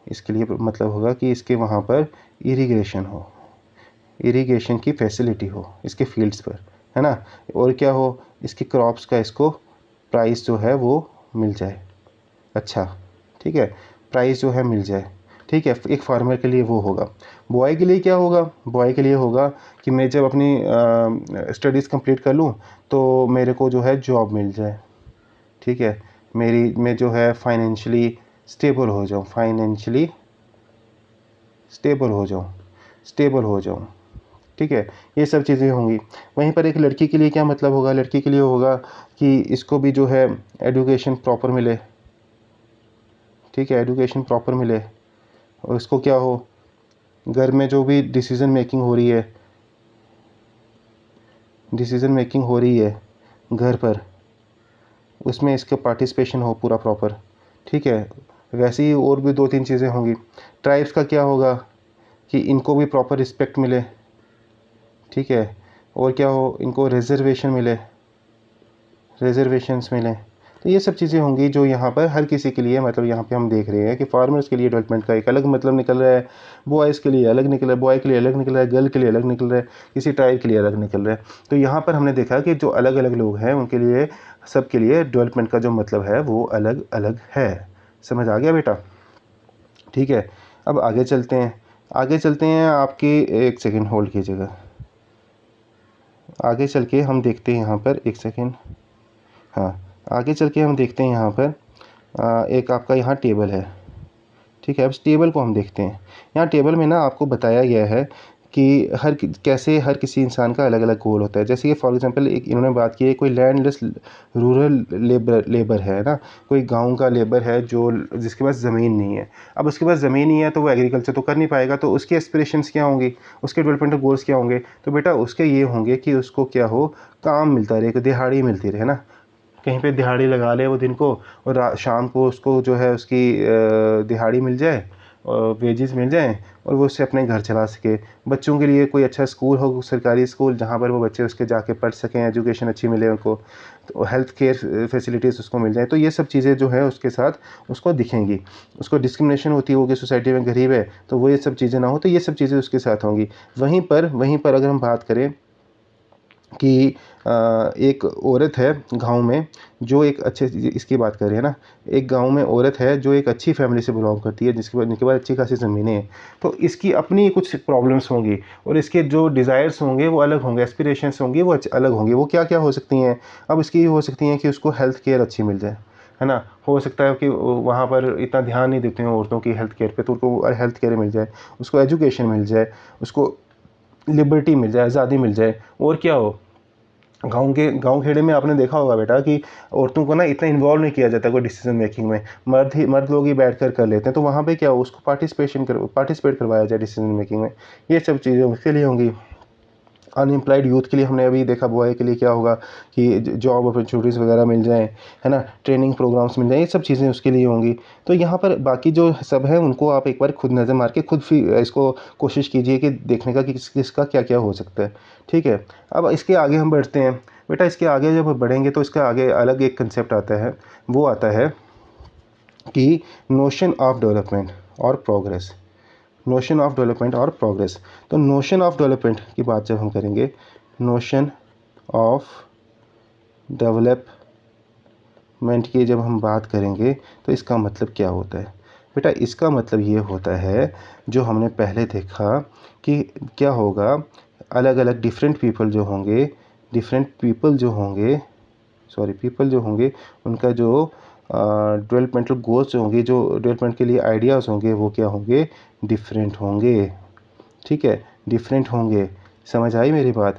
इसके लिए मतलब होगा कि इसके वहाँ पर इरिगेशन हो, इरिगेशन की फैसिलिटी हो इसके फील्ड्स पर, है ना? और क्या हो? इसकी क्रॉप्स का इसको प्राइस जो है वो मिल जाए, अच्छा, ठीक है। प्राइस जो है मिल जाए, ठीक है। एक फार्मर के लिए वो होगा। बॉय के लिए क्या होगा? बॉय के लिए होगा कि मैं जब अपनी स्टडीज़ कंप्लीट कर लूँ तो मेरे को जो है जॉब मिल जाए, ठीक है। मैं जो है फाइनेंशियली स्टेबल हो जाऊँ, फाइनेंशियली स्टेबल हो जाऊँ, ठीक है। ये सब चीज़ें होंगी। वहीं पर एक लड़की के लिए क्या मतलब होगा? लड़की के लिए होगा कि इसको भी जो है एजुकेशन प्रॉपर मिले, ठीक है, एजुकेशन प्रॉपर मिले, और इसको क्या हो, घर में जो भी डिसीज़न मेकिंग हो रही है घर पर, उसमें इसका पार्टिसिपेशन हो पूरा प्रॉपर, ठीक है। वैसे ही और भी 2-3 चीज़ें होंगी। ट्राइब्स का क्या होगा कि इनको भी प्रॉपर रिस्पेक्ट मिले, ठीक है। और क्या हो, इनको रिजर्वेशंस मिले। तो ये सब चीज़ें होंगी जो यहाँ पर हर किसी के लिए, मतलब यहाँ पे हम देख रहे हैं कि फार्मर्स के लिए डेवलपमेंट का एक अलग मतलब निकल रहा है, बॉयज़ के लिए अलग निकल रहा है, बॉय के लिए अलग निकल रहा है, गर्ल के लिए अलग निकल रहा है, किसी ट्राइब के लिए अलग निकल रहा है। तो यहाँ पर हमने देखा कि जो अलग अलग लोग हैं उनके लिए, सबके लिए डेवलपमेंट का जो मतलब है वो अलग अलग है। समझ आ गया बेटा? ठीक है। अब आगे चलते हैं। आपकी एक सेकेंड होल्ड कीजिएगा। आगे चल के हम देखते हैं यहाँ पर, एक सेकेंड, हाँ, आगे चल के हम देखते हैं यहाँ पर एक आपका यहाँ टेबल है, ठीक है। अब इस टेबल को हम देखते हैं। यहाँ टेबल में ना आपको बताया गया है कि कैसे हर किसी इंसान का अलग अलग गोल होता है। जैसे कि फॉर एग्जांपल एक इन्होंने बात की है, कोई लैंडलेस रूरल लेबर है ना, कोई गांव का लेबर है जो जिसके पास ज़मीन नहीं है। अब उसके पास ज़मीन नहीं है तो वो एग्रीकल्चर तो कर नहीं पाएगा, तो उसके एस्पिरेशंस क्या होंगे, उसके डेवलपमेंट गोल्स क्या होंगे? तो बेटा उसके ये होंगे कि उसको क्या हो, काम मिलता रहे, दिहाड़ी मिलती रहे ना, कहीं पे दिहाड़ी लगा ले वो दिन को, और शाम को उसको जो है उसकी दिहाड़ी मिल जाए और वेजेस मिल जाएं, और वो उससे अपने घर चला सके। बच्चों के लिए कोई अच्छा स्कूल हो, सरकारी स्कूल, जहाँ पर वो बच्चे उसके जाके पढ़ सकें, एजुकेशन अच्छी मिले उनको, तो हेल्थ केयर फैसिलिटीज़ उसको मिल जाए। तो ये सब चीज़ें जो है उसके साथ उसको दिखेंगी। उसको डिस्क्रिमिनेशन होती होगी, सोसाइटी में गरीब है तो वो ये सब चीज़ें ना हो, तो ये सब चीज़ें उसके साथ होंगी। वहीं पर अगर हम बात करें कि एक औरत है गाँव में जो एक अच्छे, इसकी बात कर रहे हैं ना, एक गाँव में औरत है जो एक अच्छी फैमिली से बिलोंग करती है, जिनके पास अच्छी खासी ज़मीनें हैं। तो इसकी अपनी कुछ प्रॉब्लम्स होंगी और इसके जो डिज़ायर्स होंगे वो अलग होंगे, एस्पिरेशंस होंगी वो अलग होंगी। वो क्या क्या हो सकती हैं? अब इसकी हो सकती हैं कि उसको हेल्थ केयर अच्छी मिल जाए, है ना। हो सकता है कि वहाँ पर इतना ध्यान नहीं देते हैं औरतों की हेल्थ केयर पे, तो उनको हेल्थ केयर मिल जाए, उसको एजुकेशन मिल जाए, उसको लिबर्टी मिल जाए, आज़ादी मिल जाए। और क्या हो, गांव खेड़े में आपने देखा होगा बेटा कि औरतों को ना इतना इन्वॉल्व नहीं किया जाता कोई डिसीजन मेकिंग में, मर्द लोग ही बैठ कर लेते हैं। तो वहाँ पे क्या हो, उसको पार्टिसिपेट करवाया जाए डिसीजन मेकिंग में। ये सब चीज़ें उसके लिए होंगी। अनएम्प्लॉयड यूथ के लिए हमने अभी देखा, बॉय के लिए क्या होगा कि जॉब अपॉर्चुनिटीज़ वगैरह मिल जाएँ, है ना, ट्रेनिंग प्रोग्राम्स मिल जाएँ, ये सब चीज़ें उसके लिए होंगी। तो यहाँ पर बाकी जो सब है उनको आप एक बार खुद नज़र मार के खुद इसको कोशिश कीजिए कि देखने का कि किसका क्या क्या हो सकता है, ठीक है। अब इसके आगे हम बढ़ते हैं बेटा। इसके आगे जब बढ़ेंगे तो इसका आगे अलग एक कंसेप्ट आता है, वो आता है कि नोशन ऑफ डेवलपमेंट और प्रोग्रेस। नोशन ऑफ डेवलपमेंट और प्रोग्रेस। तो नोशन ऑफ डेवलपमेंट की बात जब हम करेंगे, नोशन ऑफ डेवलपमेंट की जब हम बात करेंगे तो इसका मतलब क्या होता है बेटा? इसका मतलब ये होता है जो हमने पहले देखा कि क्या होगा, अलग अलग डिफरेंट पीपल जो होंगे उनका जो डेवलपमेंटल गोल्स होंगे, जो डेवलपमेंट के लिए आइडियाज़ होंगे, वो क्या होंगे, डिफरेंट होंगे, ठीक है, डिफरेंट होंगे। समझ आई मेरी बात?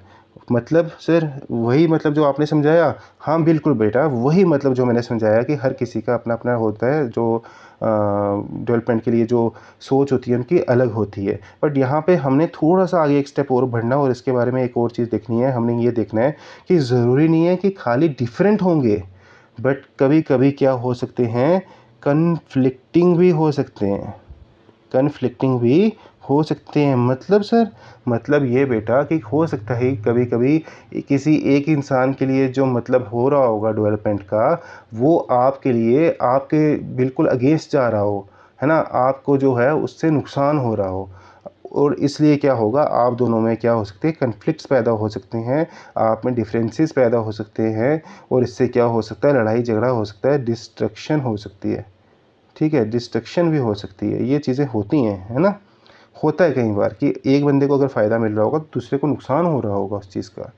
मतलब सर वही मतलब जो आपने समझाया, हाँ बिल्कुल बेटा, वही मतलब जो मैंने समझाया कि हर किसी का अपना अपना होता है, जो डेवलपमेंट के लिए जो सोच होती है उनकी अलग होती है। बट यहाँ पे हमने थोड़ा सा आगे एक स्टेप और बढ़ना और इसके बारे में एक और चीज़ देखनी है। हमने ये देखना है कि ज़रूरी नहीं है कि खाली डिफरेंट होंगे, बट कभी कभी क्या हो सकते हैं, कन्फ्लिक्टिंग भी हो सकते हैं, मतलब सर, मतलब ये बेटा कि हो सकता है कभी कभी किसी एक इंसान के लिए जो मतलब हो रहा होगा डेवलपमेंट का, वो आपके लिए आपके बिल्कुल अगेंस्ट जा रहा हो, है ना, आपको जो है उससे नुकसान हो रहा हो, और इसलिए क्या होगा, आप दोनों में क्या हो सकते हैं, कन्फ्लिक्ट्स पैदा हो सकते हैं, आप में डिफरेंसेस पैदा हो सकते हैं, और इससे क्या हो सकता है, लड़ाई झगड़ा हो सकता है, डिस्ट्रक्शन हो सकती है, ठीक है, डिस्ट्रक्शन भी हो सकती है, ये चीज़ें होती हैं, है ना। होता है कई बार कि एक बंदे को अगर फ़ायदा मिल रहा होगा तो दूसरे को नुकसान हो रहा होगा उस चीज़ का।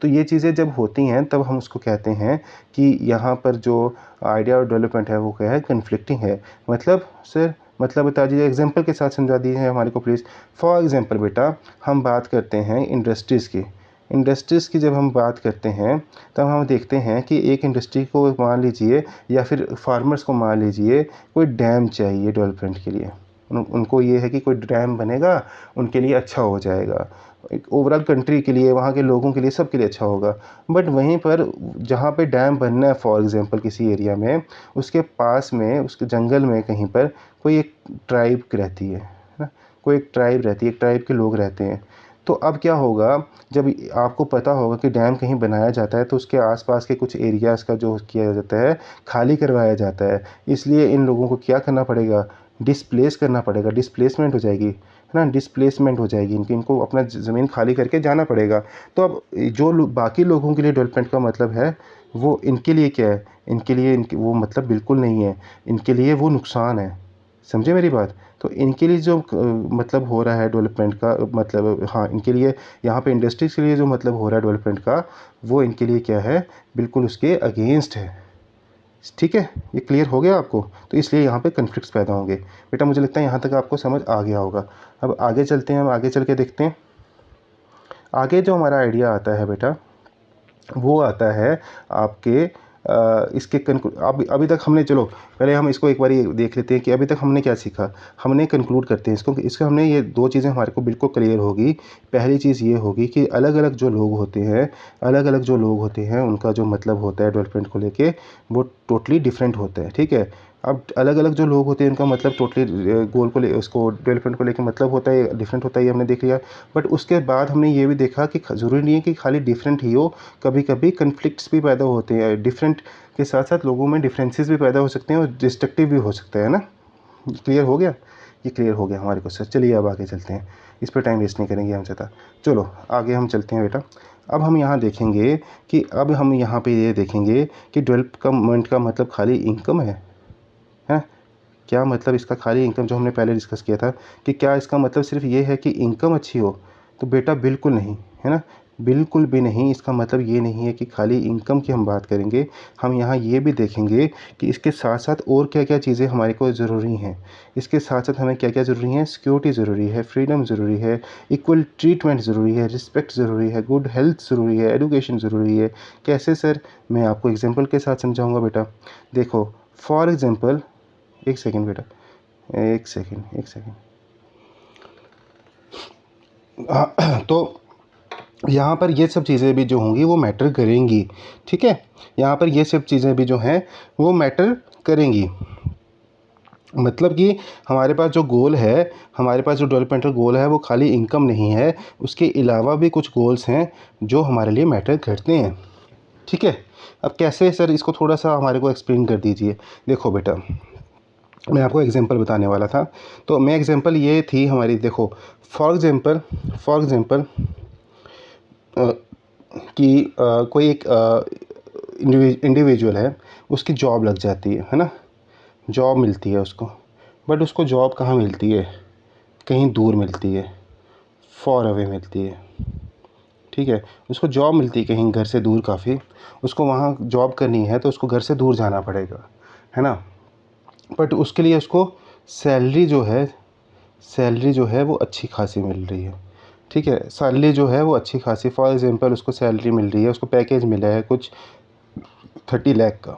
तो ये चीज़ें जब होती हैं तब हम उसको कहते हैं कि यहाँ पर जो आइडिया और डेवलपमेंट है वो क्या है, कन्फ्लिक्टिंग है। मतलब सर मतलब बता दीजिए, एग्जांपल के साथ समझा दीजिए हमारे को प्लीज़। फॉर एग्जांपल बेटा, हम बात करते हैं इंडस्ट्रीज़ की। इंडस्ट्रीज़ की जब हम बात करते हैं तब हम देखते हैं कि एक इंडस्ट्री को मान लीजिए या फिर फार्मर्स को मान लीजिए कोई डैम चाहिए डेवलपमेंट के लिए। उनको ये है कि कोई डैम बनेगा उनके लिए अच्छा हो जाएगा, एक ओवरऑल कंट्री के लिए, वहाँ के लोगों के लिए, सबके लिए अच्छा होगा। बट वहीं पर जहाँ पे डैम बनना है फॉर एग्जांपल किसी एरिया में, उसके पास में उसके जंगल में कहीं पर कोई एक ट्राइब रहती है ना, कोई एक ट्राइब रहती है, एक ट्राइब के लोग रहते हैं। तो अब क्या होगा, जब आपको पता होगा कि डैम कहीं बनाया जाता है तो उसके आसपास के कुछ एरियाज़ का जो किया जाता है, खाली करवाया जाता है। इसलिए इन लोगों को क्या करना पड़ेगा, डिस्प्लेस करना पड़ेगा, डिस्प्लेसमेंट हो जाएगी, है ना, डिस्प्लेसमेंट हो जाएगी इनको अपना ज़मीन खाली करके जाना पड़ेगा। तो अब जो बाकी लोगों के लिए डेवलपमेंट का मतलब है, वो इनके लिए क्या है, इनके लिए वो मतलब बिल्कुल नहीं है, इनके लिए वो नुकसान है। समझे मेरी बात। तो इनके लिए जो मतलब हो रहा है डेवलपमेंट का मतलब, हाँ इनके लिए यहाँ पे इंडस्ट्रीज़ के लिए जो मतलब हो रहा है डेवलपमेंट का, वो इनके लिए क्या है, बिल्कुल उसके अगेंस्ट है। ठीक है, ये क्लियर हो गया आपको। तो इसलिए यहाँ पे कन्फ्लिक्ट्स पैदा होंगे। बेटा मुझे लगता है यहाँ तक आपको समझ आ गया होगा। अब आगे चलते हैं, हम आगे चल के देखते हैं। आगे जो हमारा आइडिया आता है बेटा, वो आता है आपके इसके अभी तक हमने, चलो पहले हम इसको एक बार देख लेते हैं कि अभी तक हमने क्या सीखा। हमने कंक्लूड करते हैं इसको हमने ये दो चीज़ें हमारे को बिल्कुल क्लियर होगी। पहली चीज़ ये होगी कि अलग अलग जो लोग होते हैं, अलग अलग जो लोग होते हैं उनका जो मतलब होता है डेवलपमेंट को लेके, वो टोटली डिफरेंट होता है। ठीक है, अब अलग अलग जो लोग होते हैं उनका मतलब टोटली गोल को ले उसको डेवलपमेंट को लेकर मतलब होता है डिफरेंट होता है, ये हमने देख लिया। बट उसके बाद हमने ये भी देखा कि ज़रूरी नहीं है कि खाली डिफरेंट ही हो, कभी कभी कन्फ्लिक्ट्स भी पैदा होते हैं। डिफरेंट के साथ साथ लोगों में डिफरेंसेस भी पैदा हो सकते हैं और डिस्ट्रक्टिव भी हो सकता है ना। क्लियर हो गया, ये क्लियर हो गया हमारे को सर। चलिए अब आगे चलते हैं, इस पर टाइम वेस्ट नहीं करेंगे हम ज़्यादा। चलो आगे हम चलते हैं बेटा। अब हम यहाँ देखेंगे कि अब हम यहाँ पे ये देखेंगे कि डेवलपमेंट का मतलब खाली इनकम है क्या मतलब इसका खाली इनकम, जो हमने पहले डिस्कस किया था कि क्या इसका मतलब सिर्फ ये है कि इनकम अच्छी हो। तो बेटा बिल्कुल नहीं, है ना, बिल्कुल भी नहीं। इसका मतलब ये नहीं है कि खाली इनकम की हम बात करेंगे। हम यहाँ ये भी देखेंगे कि इसके साथ साथ और क्या क्या चीज़ें हमारे को ज़रूरी हैं। इसके साथ साथ हमें क्या क्या ज़रूरी है, सिक्योरिटी ज़रूरी है, फ्रीडम ज़रूरी है, इक्वल ट्रीटमेंट ज़रूरी है, रिस्पेक्ट ज़रूरी है, गुड हेल्थ ज़रूरी है, एजुकेशन ज़रूरी है। कैसे सर, मैं आपको एग्जाम्पल के साथ समझाऊँगा बेटा। देखो फॉर एग्ज़ाम्पल, एक सेकेंड बेटा, एक सेकेंड। तो यहाँ पर ये सब चीज़ें भी जो होंगी वो मैटर करेंगी। ठीक है, यहाँ पर ये सब चीज़ें भी जो हैं वो मैटर करेंगी। मतलब कि हमारे पास जो गोल है, हमारे पास जो डेवलपमेंटल गोल है वो खाली इनकम नहीं है, उसके अलावा भी कुछ गोल्स हैं जो हमारे लिए मैटर करते हैं। ठीक है, अब कैसे सर, इसको थोड़ा सा हमारे को एक्सप्लेन कर दीजिए। देखो बेटा, मैं आपको एग्जांपल बताने वाला था। तो मैं एग्जांपल ये थी हमारी, देखो फॉर एग्जांपल कि कोई एक इंडिविजुअल है, उसकी जॉब लग जाती है ना, जॉब मिलती है उसको। बट उसको जॉब कहाँ मिलती है, कहीं दूर मिलती है, फॉर अवे मिलती है। ठीक है, उसको जॉब मिलती है कहीं घर से दूर काफ़ी, उसको वहाँ जॉब करनी है तो उसको घर से दूर जाना पड़ेगा, है ना। बट उसके लिए उसको सैलरी जो है वो अच्छी खासी मिल रही है। ठीक है, सैलरी जो है वो अच्छी खासी, फॉर एग्जांपल उसको सैलरी मिल रही है, उसको पैकेज मिला है कुछ 30 लाख का।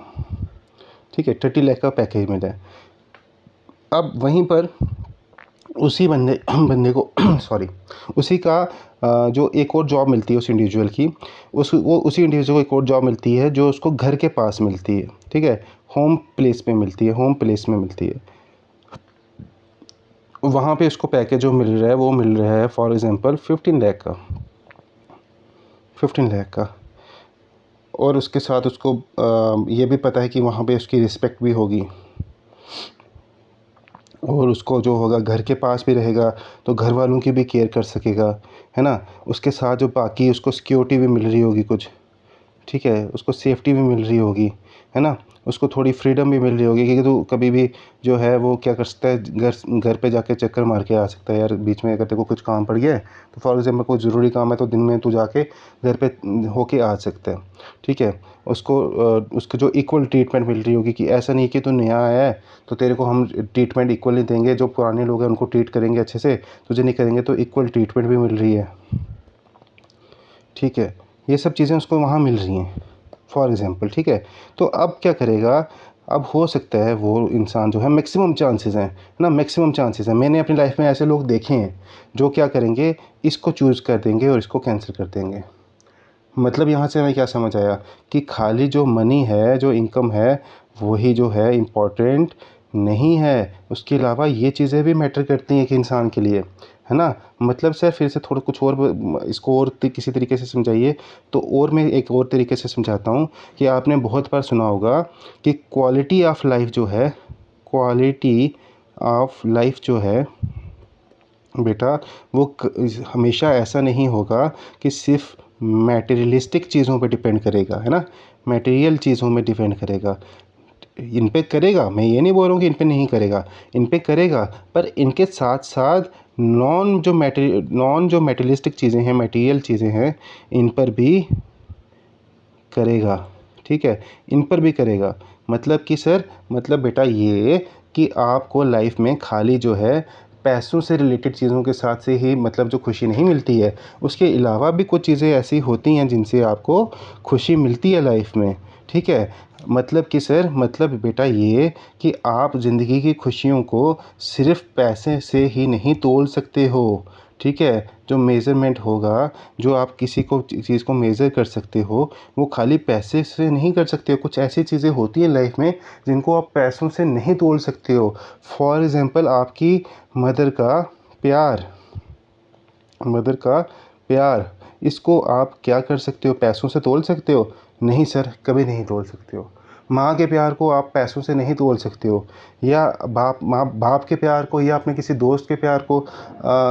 ठीक है, 30 लाख का पैकेज मिला है। अब वहीं पर उसी बंदे को सॉरी, उसी का जो एक और जॉब मिलती है उस इंडिविजुअल की, उसी इंडिविजुअल को एक और जॉब मिलती है जो उसको घर के पास मिलती है। ठीक है, होम प्लेस में मिलती है। वहाँ पे उसको पैकेज जो मिल रहा है वो मिल रहा है फॉर एग्ज़ाम्पल 15 लाख का। और उसके साथ उसको ये भी पता है कि वहाँ पे उसकी रिस्पेक्ट भी होगी, और उसको जो होगा घर के पास भी रहेगा तो घर वालों की भी केयर कर सकेगा, है ना। उसके साथ जो बाकी उसको सिक्योरिटी भी मिल रही होगी कुछ, ठीक है, उसको सेफ्टी भी मिल रही होगी, है ना, उसको थोड़ी फ्रीडम भी मिल रही होगी क्योंकि तू कभी भी जो है वो क्या कर सकता है, घर पे जाके चक्कर मार के आ सकता है यार। बीच में अगर तेरे को कुछ काम पड़ गया है तो फॉर एग्जाम्पल कोई ज़रूरी काम है तो दिन में तू जाके घर पे होके आ सकता है, ठीक है। उसको जो इक्वल ट्रीटमेंट मिल रही होगी कि ऐसा नहीं कि तू नया आया है तो तेरे को हम ट्रीटमेंट इक्वली देंगे, जो पुराने लोग हैं उनको ट्रीट करेंगे अच्छे से, तुझे नहीं करेंगे, तो इक्वल ट्रीटमेंट भी मिल रही है, ठीक है। ये सब चीज़ें उसको वहाँ मिल रही हैं फॉर एग्ज़ाम्पल, ठीक है। तो अब क्या करेगा, अब हो सकता है वो इंसान जो है, मैक्सिमम चांसेस हैं ना, मैक्सिमम चांसेस हैं, मैंने अपनी लाइफ में ऐसे लोग देखे हैं जो क्या करेंगे, इसको चूज़ कर देंगे और इसको कैंसिल कर देंगे। मतलब यहाँ से हमें क्या समझ आया कि खाली जो मनी है, जो इनकम है, वही जो है इम्पोर्टेंट नहीं है, उसके अलावा ये चीज़ें भी मैटर करती हैं एक इंसान के लिए, है ना। मतलब सर फिर से थोड़ा कुछ और इसको और किसी तरीके से समझाइए। तो और मैं एक और तरीके से समझाता हूँ कि आपने बहुत बार सुना होगा कि क्वालिटी ऑफ लाइफ जो है, क्वालिटी ऑफ लाइफ जो है बेटा, वो हमेशा ऐसा नहीं होगा कि सिर्फ मैटेरियलिस्टिक चीज़ों पे डिपेंड करेगा, है ना, मटेरियल चीज़ों में डिपेंड करेगा। इन पे करेगा, मैं ये नहीं बोल रहा हूँ कि इन पे नहीं करेगा, इन पे करेगा, पर इनके साथ साथ नॉन जो मटेरियलिस्टिक चीज़ें हैं, मटेरियल चीज़ें हैं, इन पर भी करेगा, ठीक है, इन पर भी करेगा। मतलब कि सर, मतलब बेटा ये कि आपको लाइफ में खाली जो है पैसों से रिलेटेड चीज़ों के साथ से ही मतलब जो खुशी नहीं मिलती है, उसके अलावा भी कुछ चीज़ें ऐसी होती हैं जिनसे आपको खुशी मिलती है लाइफ में, ठीक है। मतलब कि सर, मतलब बेटा ये कि आप ज़िंदगी की खुशियों को सिर्फ़ पैसे से ही नहीं तोल सकते हो, ठीक है। जो मेज़रमेंट होगा, जो आप किसी को चीज़ को मेज़र कर सकते हो, वो खाली पैसे से नहीं कर सकते हो। कुछ ऐसी चीज़ें होती हैं लाइफ में जिनको आप पैसों से नहीं तोल सकते हो। फॉर एग्ज़ाम्पल आपकी मदर का प्यार, मदर का प्यार, इसको आप क्या कर सकते हो, पैसों से तोल सकते हो? नहीं सर, कभी नहीं तोल सकते हो। माँ के प्यार को आप पैसों से नहीं तोल सकते हो, या बाप के प्यार को, या अपने किसी दोस्त के प्यार को,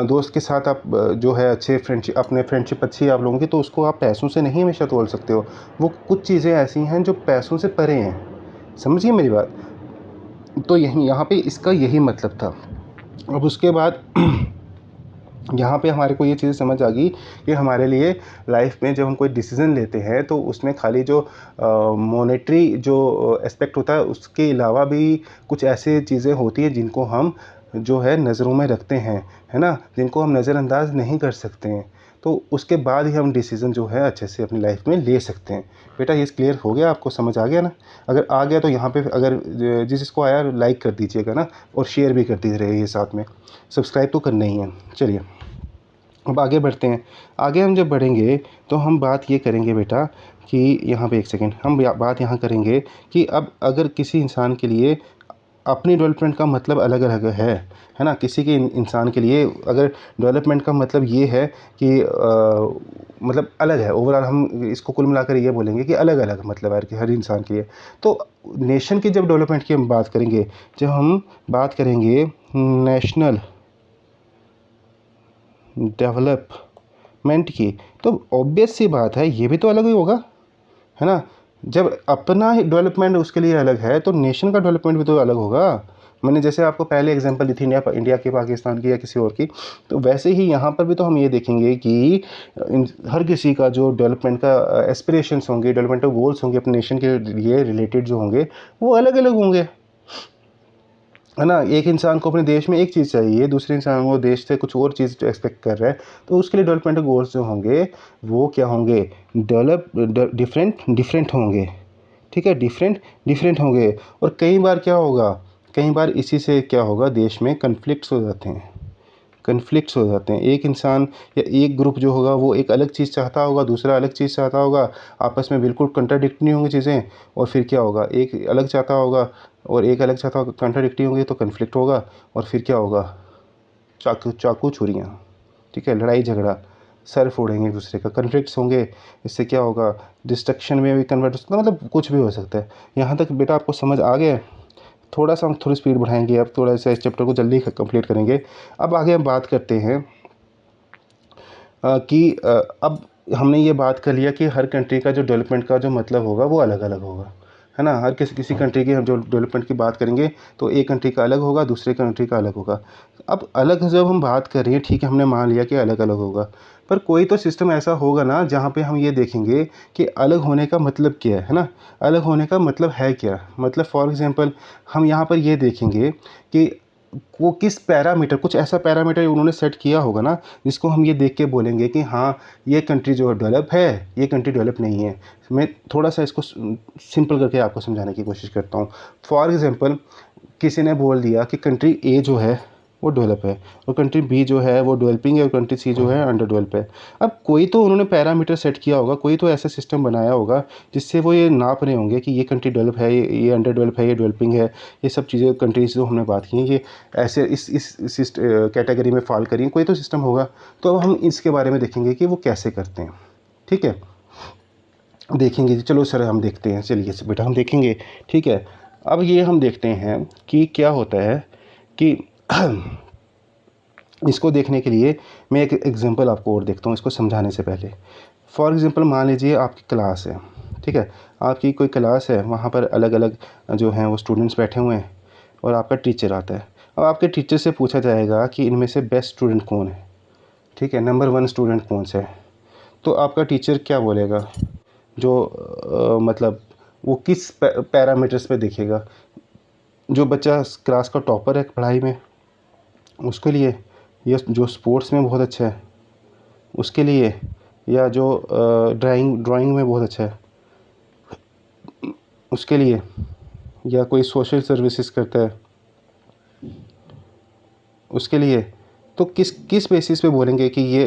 दोस्त के साथ आप जो है अच्छे फ्रेंडशिप, अपने फ्रेंडशिप अच्छी है आप लोगों की, तो उसको आप पैसों से नहीं हमेशा तोल सकते हो। वो कुछ चीज़ें ऐसी हैं जो पैसों से परे हैं, समझिए मेरी बात। तो यही यहाँ पे इसका यही मतलब था। अब उसके बाद यहाँ पे हमारे को ये चीज़ समझ आ गई कि हमारे लिए लाइफ में जब हम कोई डिसीज़न लेते हैं तो उसमें खाली जो मॉनेटरी जो एस्पेक्ट होता है, उसके अलावा भी कुछ ऐसे चीज़ें होती हैं जिनको हम जो है नज़रों में रखते हैं, है ना, जिनको हम नज़रअंदाज नहीं कर सकते हैं। तो उसके बाद ही हम डिसीज़न जो है अच्छे से अपनी लाइफ में ले सकते हैं। बेटा ये क्लियर हो गया, आपको समझ आ गया ना? अगर आ गया तो यहाँ पे अगर जिसको आया लाइक कर दीजिएगा ना, और शेयर भी कर दीजिए रहिए साथ में, सब्सक्राइब तो करना ही है। चलिए अब आगे बढ़ते हैं। आगे हम जब बढ़ेंगे तो हम बात ये करेंगे बेटा कि यहाँ पे एक सेकेंड, हम बात यहाँ करेंगे कि अब अगर किसी इंसान के लिए अपनी डेवलपमेंट का मतलब अलग अलग है ना। किसी के इंसान के लिए अगर डेवलपमेंट का मतलब ये है कि मतलब अलग है, ओवरऑल हम इसको कुल मिलाकर ये बोलेंगे कि अलग अलग मतलब है कि हर इंसान के लिए। तो नेशन की जब डेवलपमेंट की हम बात करेंगे, जब हम बात करेंगे नेशनल डेवलपमेंट की, तो ऑब्वियस सी बात है ये भी तो अलग ही होगा, है ना। जब अपना ही डेवलपमेंट उसके लिए अलग है तो नेशन का डेवलपमेंट भी तो अलग होगा। मैंने जैसे आपको पहले एग्जांपल दी थी इंडिया की, पाकिस्तान की या किसी और की, तो वैसे ही यहाँ पर भी तो हम ये देखेंगे कि हर किसी का जो डेवलपमेंट का एस्पिरेशंस होंगे, डेवलपमेंट गोल्स होंगे अपने नेशन के लिए रिलेटेड जो होंगे, वो अलग अलग होंगे, है ना। एक इंसान को अपने देश में एक चीज़ चाहिए, दूसरे इंसान को देश से कुछ और चीज़ एक्सपेक्ट कर रहा है, तो उसके लिए डेवलपमेंट गोल्स जो होंगे वो क्या होंगे, डिफरेंट होंगे, ठीक है, डिफरेंट होंगे। और कई बार क्या होगा, कई बार इसी से क्या होगा, देश में कन्फ्लिक्ट्स हो जाते हैं, कन्फ्लिक्ट्स हो जाते हैं। एक इंसान या एक ग्रुप जो होगा वो एक अलग चीज़ चाहता होगा, दूसरा अलग चीज़ चाहता होगा, आपस में बिल्कुल कंट्राडिक्टरी होंगी चीज़ें, और फिर क्या होगा, एक अलग चाहता होगा और एक अलग चाहता होगा, कंट्राडिक्टरी होंगी तो कन्फ्लिक्ट होगा, और फिर क्या होगा, चाकू चाकू छुरियाँ, ठीक है, लड़ाई झगड़ा, सर फोड़ेंगे एक दूसरे का, कन्फ्लिक्ट्स होंगे। इससे क्या होगा, डिस्ट्रक्शन में भी कन्वर्ट हो सकता है, मतलब कुछ भी हो सकता है। यहाँ तक बेटा आपको समझ आ गया है? थोड़ा सा हम थोड़ी स्पीड बढ़ाएंगे, अब थोड़ा सा इस चैप्टर को जल्दी कंप्लीट करेंगे। अब आगे हम बात करते हैं कि अब हमने ये बात कर लिया कि हर कंट्री का जो डेवलपमेंट का जो मतलब होगा वो अलग अलग होगा, है ना। हर किसी किसी कंट्री की हम जो डेवलपमेंट की बात करेंगे तो एक कंट्री का अलग होगा, दूसरे कंट्री का अलग होगा। अब अलग जब हम बात कर रहे हैं, ठीक है, हमने मान लिया कि अलग अलग होगा, पर कोई तो सिस्टम ऐसा होगा ना जहाँ पे हम ये देखेंगे कि अलग होने का मतलब क्या है ना। अलग होने का मतलब है क्या, मतलब फॉर एग्जांपल हम यहाँ पर ये देखेंगे कि वो किस पैरामीटर, कुछ ऐसा पैरामीटर उन्होंने सेट किया होगा ना जिसको हम ये देख के बोलेंगे कि हाँ ये कंट्री जो डेवलप है, ये कंट्री डेवलप नहीं है। मैं थोड़ा सा इसको सिंपल करके आपको समझाने की कोशिश करता हूँ। फॉर एग्जांपल किसी ने बोल दिया कि कंट्री ए जो है वो डेवलप है और कंट्री बी जो है वो डेवलपिंग है और कंट्री सी जो है अंडर डेवलप है। अब कोई तो उन्होंने पैरामीटर सेट किया होगा, कोई तो ऐसा सिस्टम बनाया होगा जिससे वो ये नाप रहे होंगे कि ये कंट्री डेवलप है, ये अंडर डेवलप है, ये डेवलपिंग है। ये सब चीज़ें कंट्रीज जो हमने बात की हैं ये ऐसे इस कैटेगरी में फॉल करी, कोई तो सिस्टम होगा। तो अब हम इसके बारे में देखेंगे कि वो कैसे करते हैं। ठीक है, देखेंगे। चलो सर हम देखते हैं, चलिए बेटा हम देखेंगे। ठीक है, अब ये हम देखते हैं कि क्या होता है कि इसको देखने के लिए मैं एक एग्जांपल आपको और देखता हूँ इसको समझाने से पहले। फॉर एग्जांपल मान लीजिए आपकी क्लास है, ठीक है, आपकी कोई क्लास है, वहाँ पर अलग अलग जो हैं वो स्टूडेंट्स बैठे हुए हैं और आपका टीचर आता है। अब आपके टीचर से पूछा जाएगा कि इनमें से बेस्ट स्टूडेंट कौन है, ठीक है, नंबर 1 स्टूडेंट कौन सा है। तो आपका टीचर क्या बोलेगा, जो मतलब वो किस पैरामीटर्स पे देखेगा। जो बच्चा क्लास का टॉपर है पढ़ाई में उसके लिए, या जो स्पोर्ट्स में बहुत अच्छा है उसके लिए, या जो ड्राइंग में बहुत अच्छा है उसके लिए, या कोई सोशल सर्विसेज करता है उसके लिए। तो किस किस बेसिस पे बोलेंगे कि ये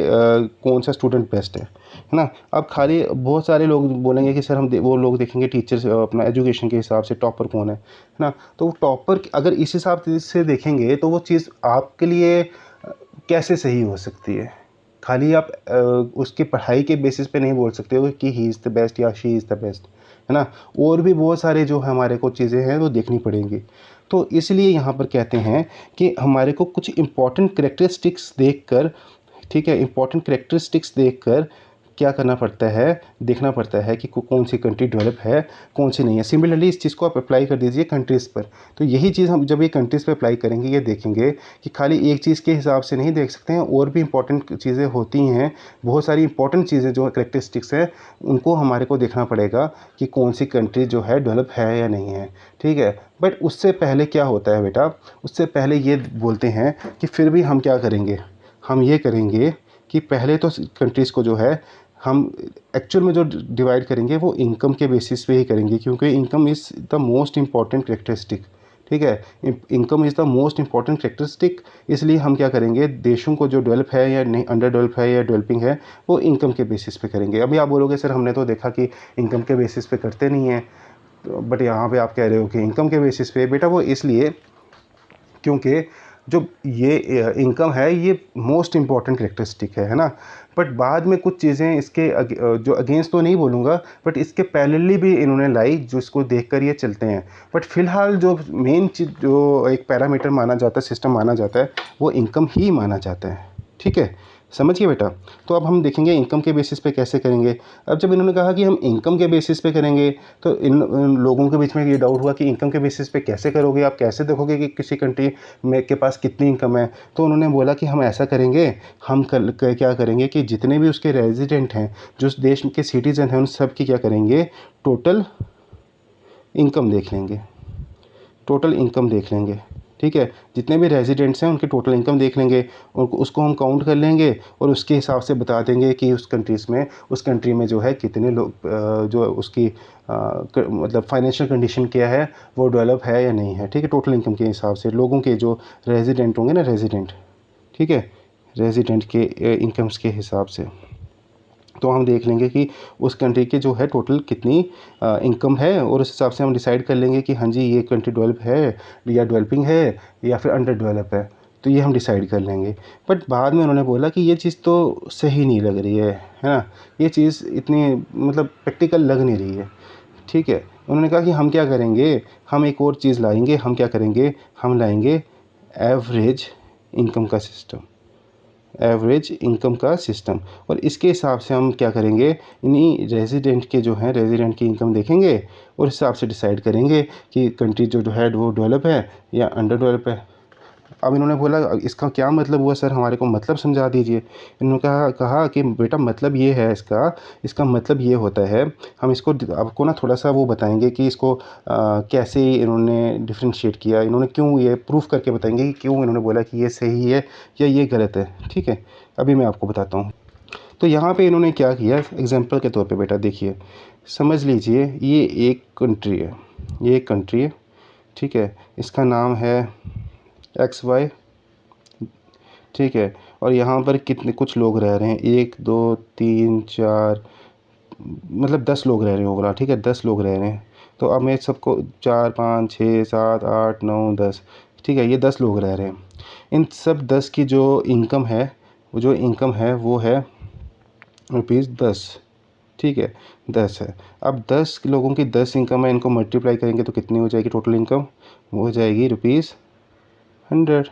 कौन सा स्टूडेंट बेस्ट है ना। अब खाली बहुत सारे लोग बोलेंगे कि सर हम वो लोग देखेंगे टीचर्स अपना एजुकेशन के हिसाब से टॉपर कौन है ना। तो वो टॉपर अगर इस हिसाब से देखेंगे तो वो चीज़ आपके लिए कैसे सही हो सकती है। खाली आप उसकी पढ़ाई के बेसिस पे नहीं बोल सकते हो कि ही इज़ द बेस्ट या शी इज़ द बेस्ट, है ना। और भी बहुत सारे जो हमारे को चीज़ें हैं वो देखनी पड़ेंगी। तो इसलिए यहाँ पर कहते हैं कि हमारे को कुछ इम्पॉर्टेंट कैरेक्टरिस्टिक्स देखकर, ठीक है, इम्पॉर्टेंट कैरेक्टरिस्टिक्स देखकर क्या करना पड़ता है, देखना पड़ता है कि कौन सी कंट्री डेवलप है, कौन सी नहीं है। सिमिलरली इस चीज़ को आप अप्लाई कर दीजिए कंट्रीज़ पर। तो यही चीज़ हम जब ये कंट्रीज़ पे अप्लाई करेंगे ये देखेंगे कि खाली एक चीज़ के हिसाब से नहीं देख सकते हैं, और भी इंपॉर्टेंट चीज़ें होती हैं। बहुत सारी इंपॉर्टेंट चीज़ें जो कैरेक्टरिस्टिक्स हैं उनको हमारे को देखना पड़ेगा कि कौन सी कंट्री जो है डेवलप है या नहीं है। ठीक है, बट उससे पहले क्या होता है बेटा, उससे पहले ये बोलते हैं कि फिर भी हम क्या करेंगे, हम ये करेंगे कि पहले तो कंट्रीज़ को जो है हम एक्चुअल में जो डिवाइड करेंगे वो इनकम के बेसिस पे ही करेंगे, क्योंकि income is the most important characteristic. ठीक है, income is the most important characteristic. इसलिए हम क्या करेंगे, देशों को जो डेवलप है या नहीं, अंडर डेवलप है या डेवलपिंग है, वो इनकम के बेसिस पे करेंगे। अभी आप बोलोगे सर हमने तो देखा कि इनकम के बेसिस पे करते नहीं हैं, तो बट यहाँ पे आप कह रहे हो कि इनकम के बेसिस पे। बेटा वो इसलिए क्योंकि जो ये इनकम है ये मोस्ट इम्पॉर्टेंट कैरेक्टरिस्टिक है ना। बट बाद में कुछ चीज़ें इसके जो अगेंस्ट तो नहीं बोलूँगा, बट इसके पैरेलली भी इन्होंने लाई जो इसको देखकर ये चलते हैं। बट फ़िलहाल जो मेन चीज़ जो एक पैरामीटर माना जाता है, सिस्टम माना जाता है, वो इनकम ही माना जाता है। ठीक है, समझिए बेटा। तो अब हम देखेंगे इनकम के बेसिस पे कैसे करेंगे। अब जब इन्होंने कहा कि हम इनकम के बेसिस पे करेंगे तो इन लोगों के बीच में ये डाउट हुआ कि इनकम के बेसिस पे कैसे करोगे, आप कैसे देखोगे कि किसी कंट्री में के पास कितनी इनकम है। तो उन्होंने बोला कि हम ऐसा करेंगे, हम क्या करेंगे कि जितने भी उसके रेजिडेंट हैं, जो उस देश के सिटीज़न हैं, उन सब की क्या करेंगे, टोटल इनकम देख लेंगे, टोटल इनकम देख लेंगे। ठीक है, जितने भी रेजिडेंट्स हैं उनकी टोटल इनकम देख लेंगे और उसको हम काउंट कर लेंगे और उसके हिसाब से बता देंगे कि उस कंट्रीज़ में, उस कंट्री में जो है कितने लोग जो उसकी मतलब फाइनेंशियल कंडीशन क्या है, वो डेवलप है या नहीं है। ठीक है, टोटल इनकम के हिसाब से लोगों के जो रेजिडेंट होंगे ना, रेजिडेंट, ठीक है, रेजिडेंट के इनकम्स के हिसाब से। तो हम देख लेंगे कि उस कंट्री की जो है टोटल कितनी इनकम है और उस हिसाब से हम डिसाइड कर लेंगे कि हाँ जी ये कंट्री डेवलप है या डेवलपिंग है या फिर अंडर डेवलप है। तो ये हम डिसाइड कर लेंगे। बट बाद में उन्होंने बोला कि ये चीज़ तो सही नहीं लग रही है ना, ये चीज़ इतनी मतलब प्रैक्टिकल लग नहीं रही है। ठीक है, उन्होंने कहा कि हम क्या करेंगे, हम एक और चीज़ लाएंगे, हम क्या करेंगे, हम लाएंगे एवरेज इनकम का सिस्टम। एवरेज इनकम का सिस्टम। और इसके हिसाब से हम क्या करेंगे, इन्हीं रेजिडेंट के जो हैं रेजिडेंट की इनकम देखेंगे और इस हिसाब से डिसाइड करेंगे कि कंट्री जो है वो डेवलप है या अंडर डेवलप है। अब इन्होंने बोला इसका क्या मतलब हुआ सर, हमारे को मतलब समझा दीजिए। इन्होंने कहा कि बेटा मतलब ये है इसका मतलब ये होता है, हम इसको आपको ना थोड़ा सा वो बताएंगे कि इसको कैसे इन्होंने डिफ्रेंशिएट किया, इन्होंने क्यों ये प्रूफ करके बताएंगे कि क्यों इन्होंने बोला कि ये सही है या ये गलत है। ठीक है, अभी मैं आपको बताता हूँ। तो यहाँ पे इन्होंने क्या किया, एग्जाम्पल के तौर पे बेटा देखिए, समझ लीजिए ये एक कंट्री है, ये एक कंट्री है, ठीक है, इसका नाम है XY, ठीक है, और यहाँ पर कितने कुछ लोग रह रहे हैं, 1 2 3 4, मतलब 10 लोग रह रहे हैं ओवरऑल, ठीक है, 10 लोग रह रहे हैं। तो अब मैं सबको 4 5 6 7 8 9 10, ठीक है, ये 10 लोग रह रहे हैं। इन सब 10 की जो इनकम है वो है ₹10, ठीक है, 10 है। अब 10 लोगों की 10 इनकम है, इनको मल्टीप्लाई करेंगे तो कितनी हो जाएगी टोटल इनकम, वो हो जाएगी ₹100,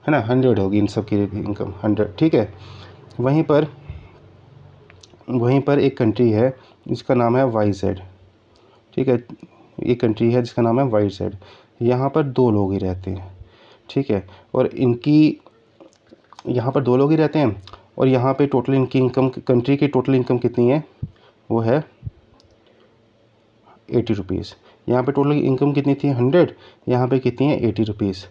है ना, 100 होगी इन सब की इनकम 100, ठीक है। वहीं पर एक कंट्री है जिसका नाम है YZ, ठीक है, एक कंट्री है जिसका नाम है YZ। यहाँ पर 2 लोग ही रहते हैं, ठीक है, और इनकी यहाँ पर 2 लोग ही रहते हैं और यहाँ पे टोटल इनकी इनकम, कंट्री की टोटल इनकम कितनी है, वो है ₹80। यहाँ पे टोटल इनकम कितनी थी 100, यहाँ पे कितनी है ₹80।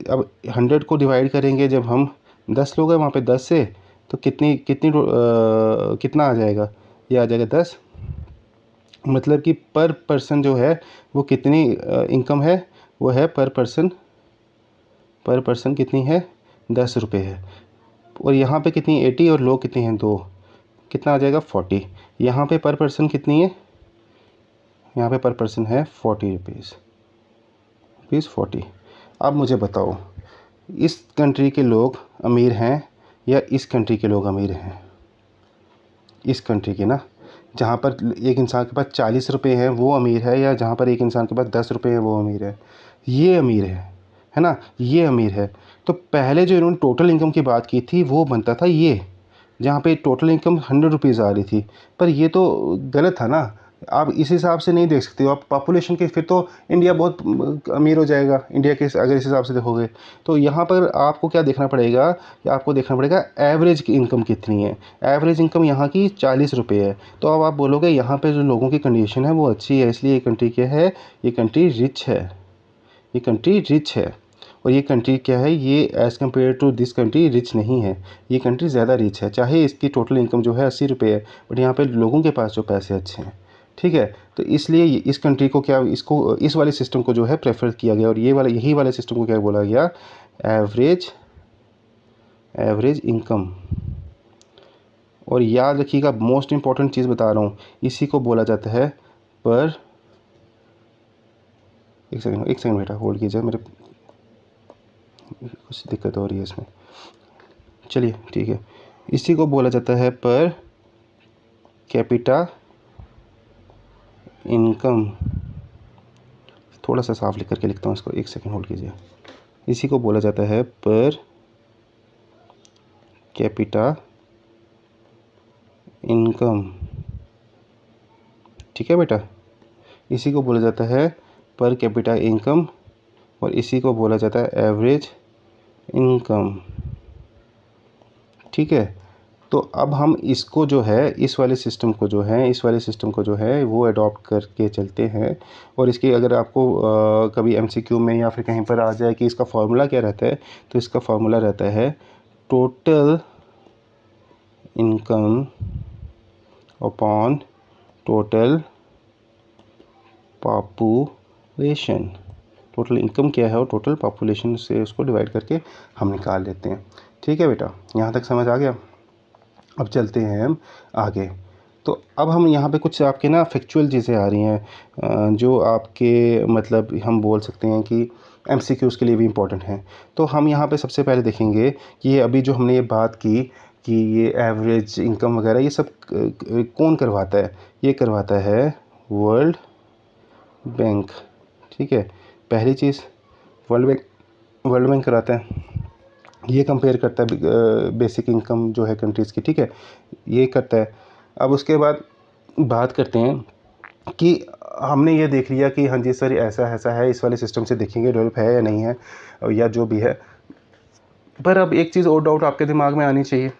अब 100 को डिवाइड करेंगे जब हम, 10 लोग हैं वहाँ पे 10 से, तो कितना आ जाएगा, ये आ जाएगा 10। मतलब कि पर पर्सन जो है वो कितनी इनकम है, वो है पर पर्सन कितनी है, ₹10 है। और यहाँ पे कितनी 80 और लोग कितने हैं 2, कितना आ जाएगा 40। यहाँ पे पर पर्सन कितनी है, यहाँ पे पर पर्सन है ₹40। अब मुझे बताओ इस कंट्री के लोग अमीर हैं या इस कंट्री के लोग अमीर हैं, इस कंट्री के ना, जहाँ पर एक इंसान के पास ₹40 हैं वो अमीर है, या जहाँ पर एक इंसान के पास ₹10 हैं वो अमीर है, ये अमीर है ना, ये अमीर है। तो पहले जो इन्होंने टोटल इनकम की बात की थी वो बनता था ये, जहाँ पे टोटल इनकम ₹100 आ रही थी, पर ये तो गलत था ना। आप इस हिसाब से नहीं देख सकते हो आप पॉपुलेशन के, फिर तो इंडिया बहुत अमीर हो जाएगा इंडिया के, अगर इस हिसाब से देखोगे। तो यहाँ पर आपको क्या देखना पड़ेगा, कि आपको देखना पड़ेगा एवरेज की इनकम कितनी है। एवरेज इनकम यहाँ की ₹40 है। तो अब आप बोलोगे यहाँ पे जो लोगों की कंडीशन है वो अच्छी है, इसलिए ये कंट्री क्या है, ये कंट्री रिच है, ये कंट्री रिच है। और ये कंट्री क्या है, ये as compare to this country rich नहीं है, ये कंट्री ज़्यादा रिच है। चाहे इसकी टोटल इनकम जो है ₹80 है, बट यहाँ पे लोगों के पास जो पैसे अच्छे हैं, ठीक है। तो इसलिए इस कंट्री को क्या, इसको इस वाले सिस्टम को जो है प्रेफर किया गया, और यही वाले सिस्टम को क्या बोला गया, एवरेज इनकम। और याद रखिएगा, मोस्ट इंपॉर्टेंट चीज़ बता रहा हूँ, इसी को बोला जाता है पर, एक सेकंड बेटा होल्ड कीजिए, मेरे कुछ दिक्कत हो रही है इसमें, चलिए ठीक है। इसी को बोला जाता है पर कैपिटा इनकम। थोड़ा सा साफ लिख करके लिखता हूँ इसको, एक सेकंड होल्ड कीजिए। इसी को बोला जाता है पर कैपिटा इनकम, ठीक है बेटा, इसी को बोला जाता है पर कैपिटा इनकम, और इसी को बोला जाता है एवरेज इनकम, ठीक है। तो अब हम इसको जो है, इस वाले सिस्टम को जो है वो अडॉप्ट करके चलते हैं। और इसकी अगर आपको कभी MCQ में या फिर कहीं पर आ जाए कि इसका फार्मूला क्या रहता है, तो इसका फार्मूला रहता है total income upon total population. Total income क्या है और टोटल पॉपुलेशन से उसको डिवाइड करके हम निकाल लेते हैं, ठीक है बेटा, यहाँ तक समझ आ गया। अब चलते हैं हम आगे। तो अब हम यहाँ पे कुछ आपके ना फैक्चुअल चीज़ें आ रही हैं, जो आपके मतलब हम बोल सकते हैं कि MCQs के लिए भी इम्पोर्टेंट हैं। तो हम यहाँ पे सबसे पहले देखेंगे कि ये अभी जो हमने ये बात की कि ये एवरेज इनकम वगैरह ये सब कौन करवाता है, ये करवाता है वर्ल्ड बैंक, ठीक है। पहली चीज़ वर्ल्ड बैंक कराता है। ये कंपेयर करता है बेसिक इनकम जो है कंट्रीज़ की, ठीक है, ये करता है। अब उसके बाद बात करते हैं कि हमने ये देख लिया कि हाँ जी सर ऐसा ऐसा है, इस वाले सिस्टम से देखेंगे डेवलप है या नहीं है या जो भी है। पर अब एक चीज़ और डाउट आपके दिमाग में आनी चाहिए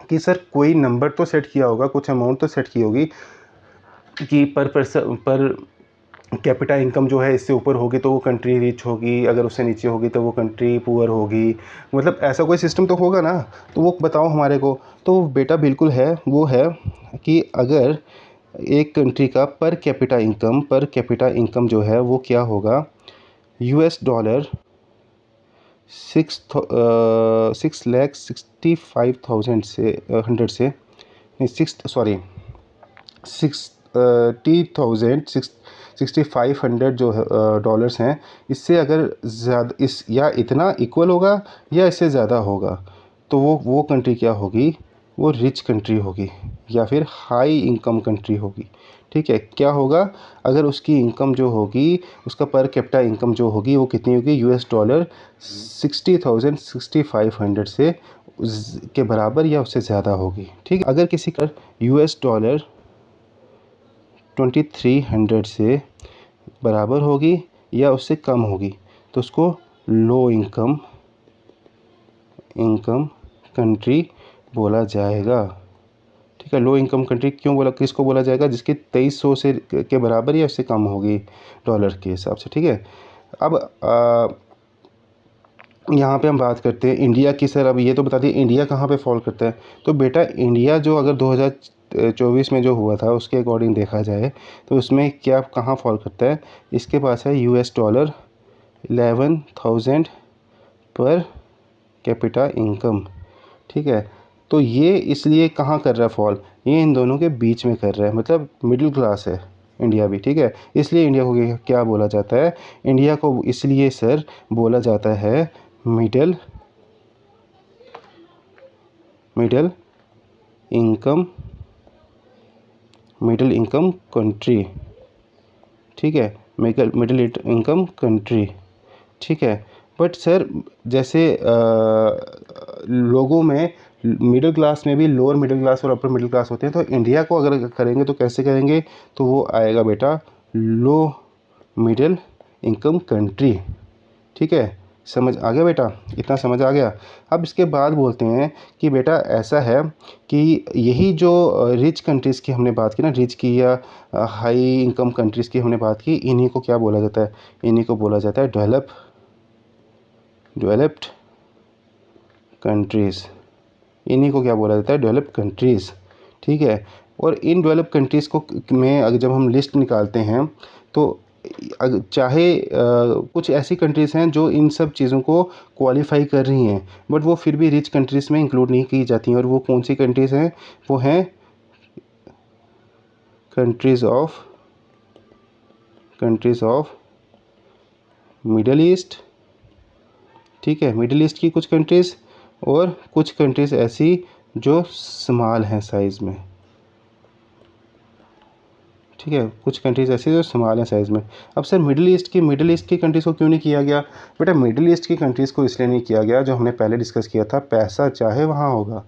कि सर कोई नंबर तो सेट किया होगा, कुछ अमाउंट तो सेट की होगी कि पर कैपिटा इनकम जो है इससे ऊपर होगी तो वो कंट्री रिच होगी, अगर उससे नीचे होगी तो वो कंट्री पुअर होगी, मतलब ऐसा कोई सिस्टम तो होगा ना। तो वो बताओ हमारे को। तो बेटा बिल्कुल है, वो है कि अगर एक कंट्री का पर कैपिटा इनकम जो है वो क्या होगा, $6 6,65,000 से 100 से नहीं 6,6500 जो है डॉलर्स हैं, इससे अगर ज़्यादा इस या इतना इक्वल होगा या इससे ज़्यादा होगा तो वो कंट्री क्या होगी, वो रिच कंट्री होगी या फिर हाई इनकम कंट्री होगी। ठीक है, क्या होगा, अगर उसकी इनकम जो होगी, उसका पर कैपिटा इनकम जो होगी वो कितनी होगी, $60 6500 से के बराबर या उससे ज़्यादा होगी। ठीक है, अगर किसी का $2300 से बराबर होगी या उससे कम होगी तो उसको लो इनकम कंट्री बोला जाएगा। ठीक है, लो इनकम कंट्री क्यों बोला, किसको बोला जाएगा, जिसकी 2300 से के बराबर या उससे कम होगी डॉलर के हिसाब से। ठीक है, अब यहाँ पे हम बात करते हैं इंडिया की। सर अब ये तो बता दिए इंडिया कहाँ पे फॉल करता है। तो बेटा इंडिया जो अगर 2024 में जो हुआ था उसके अकॉर्डिंग देखा जाए तो उसमें क्या कहाँ फॉल करता है, इसके पास है $11,000 पर कैपिटा इनकम। ठीक है, तो ये इसलिए कहाँ कर रहा है फॉल, ये इन दोनों के बीच में कर रहा है, मतलब मिडिल क्लास है इंडिया भी। ठीक है, इसलिए इंडिया को क्या बोला जाता है, इंडिया को इसलिए सर बोला जाता है मिडिल इनकम कंट्री। ठीक है, मिडिल इनकम कंट्री। ठीक है, बट सर जैसे लोगों में मिडिल क्लास में भी लोअर मिडिल क्लास और अपर मिडिल क्लास होते हैं, तो इंडिया को अगर करेंगे तो कैसे करेंगे, तो वो आएगा बेटा लो मिडिल इनकम कंट्री। ठीक है, समझ आ गया बेटा, इतना समझ आ गया। अब इसके बाद बोलते हैं कि बेटा ऐसा है कि यही जो रिच कंट्रीज़ की हमने बात की ना, रिच की या हाई इनकम कंट्रीज़ की हमने बात की, इन्हीं को क्या बोला जाता है, इन्हीं को बोला जाता है डेवलप्ड कंट्रीज़। इन्हीं को क्या बोला जाता है, डेवलप्ड कंट्रीज़। ठीक है, और इन डेवलप कंट्रीज़ को में अगर जब हम लिस्ट निकालते हैं तो चाहे कुछ ऐसी कंट्रीज़ हैं जो इन सब चीज़ों को क्वालिफाई कर रही हैं बट वो फिर भी रिच कंट्रीज़ में इंक्लूड नहीं की जाती हैं। और वो कौन सी कंट्रीज़ हैं, वो हैं कंट्रीज़ ऑफ मिडल ईस्ट। ठीक है, मिडल ईस्ट की कुछ कंट्रीज़ और कुछ कंट्रीज़ ऐसी जो स्मॉल हैं साइज़ में। ठीक है, कुछ कंट्रीज़ ऐसी जो स्मॉल हैं साइज़ में। अब सर मिडिल ईस्ट की कंट्रीज़ को क्यों नहीं किया गया, बेटा मिडिल ईस्ट की कंट्रीज़ को इसलिए नहीं किया गया, जो हमने पहले डिस्कस किया था, पैसा चाहे वहाँ होगा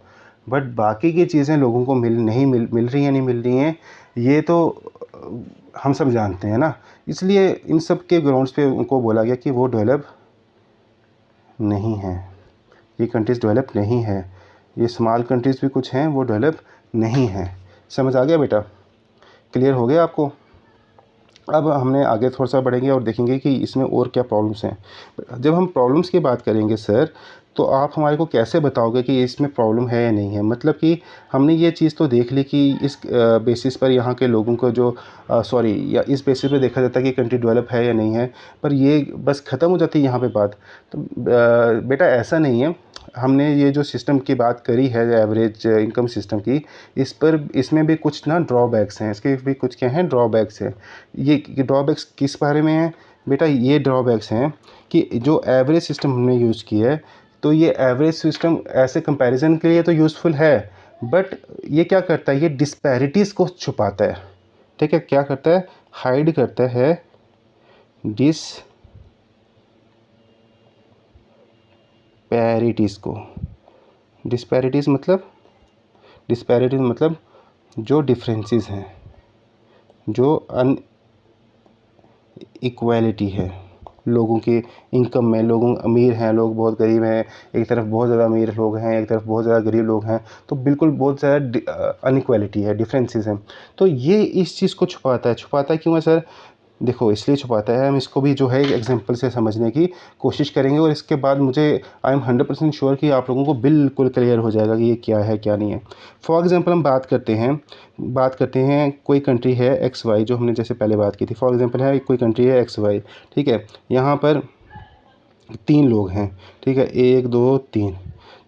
बट बाकी की चीज़ें लोगों को मिल रही हैं, नहीं मिल रही हैं, ये तो हम सब जानते हैं ना। इसलिए इन सब के ग्राउंड्स पे उनको बोला गया कि वो डेवलप नहीं है, ये कंट्रीज़ डेवलप नहीं है, ये स्मॉल कंट्रीज़ भी कुछ हैं वो डेवलप नहीं हैं। समझ आ गया बेटा, क्लियर हो गया आपको। अब हमने आगे थोड़ा सा बढ़ेंगे और देखेंगे कि इसमें और क्या प्रॉब्लम्स हैं। जब हम प्रॉब्लम्स की बात करेंगे सर, तो आप हमारे को कैसे बताओगे कि इसमें प्रॉब्लम है या नहीं है, मतलब कि हमने ये चीज़ तो देख ली कि इस बेसिस पर यहाँ के लोगों को जो या इस बेसिस पे देखा जाता है कि कंट्री डेवलप है या नहीं है, पर ये बस ख़त्म हो जाती है यहाँ पे बात। तो बेटा ऐसा नहीं है, हमने ये जो सिस्टम की बात करी है एवरेज इनकम सिस्टम की, इसमें भी कुछ ना ड्रॉबैक्स हैं, इसके भी कुछ क्या हैं, ड्रॉबैक्स हैं। ये ड्रॉबैक्स किस बारे में है बेटा, ये ड्रॉबैक्स हैं कि जो एवरेज सिस्टम हमने यूज़ किया है, तो ये एवरेज सिस्टम ऐसे कंपैरिजन के लिए तो यूज़फुल है बट ये क्या करता है, ये डिस्पैरिटीज़ को छुपाता है। ठीक है, क्या करता है, हाइड करता है को, डिस्पैरिटीज़ मतलब जो डिफरेंसेस हैं, जो अन इक्वालिटी है लोगों के इनकम में, लोग अमीर हैं, लोग बहुत गरीब हैं, एक तरफ बहुत ज़्यादा अमीर लोग हैं, एक तरफ बहुत ज़्यादा गरीब लोग हैं, तो बिल्कुल बहुत ज़्यादा अनइक्वालिटी है, डिफरेंसेस हैं। तो ये इस चीज़ को छुपाता है क्यों है सर? देखो, इसलिए छुपाता है, हम इसको भी जो है एक एग्जांपल से समझने की कोशिश करेंगे, और इसके बाद मुझे आई एम 100% श्योर कि आप लोगों को बिल्कुल क्लियर हो जाएगा कि ये क्या है क्या नहीं है। फॉर एग्जांपल हम बात करते हैं कोई कंट्री है XY, जो हमने जैसे पहले बात की थी। फॉर एग्जांपल है कोई कंट्री है XY, ठीक है। यहाँ पर 3 लोग हैं, ठीक है, 1 2 3,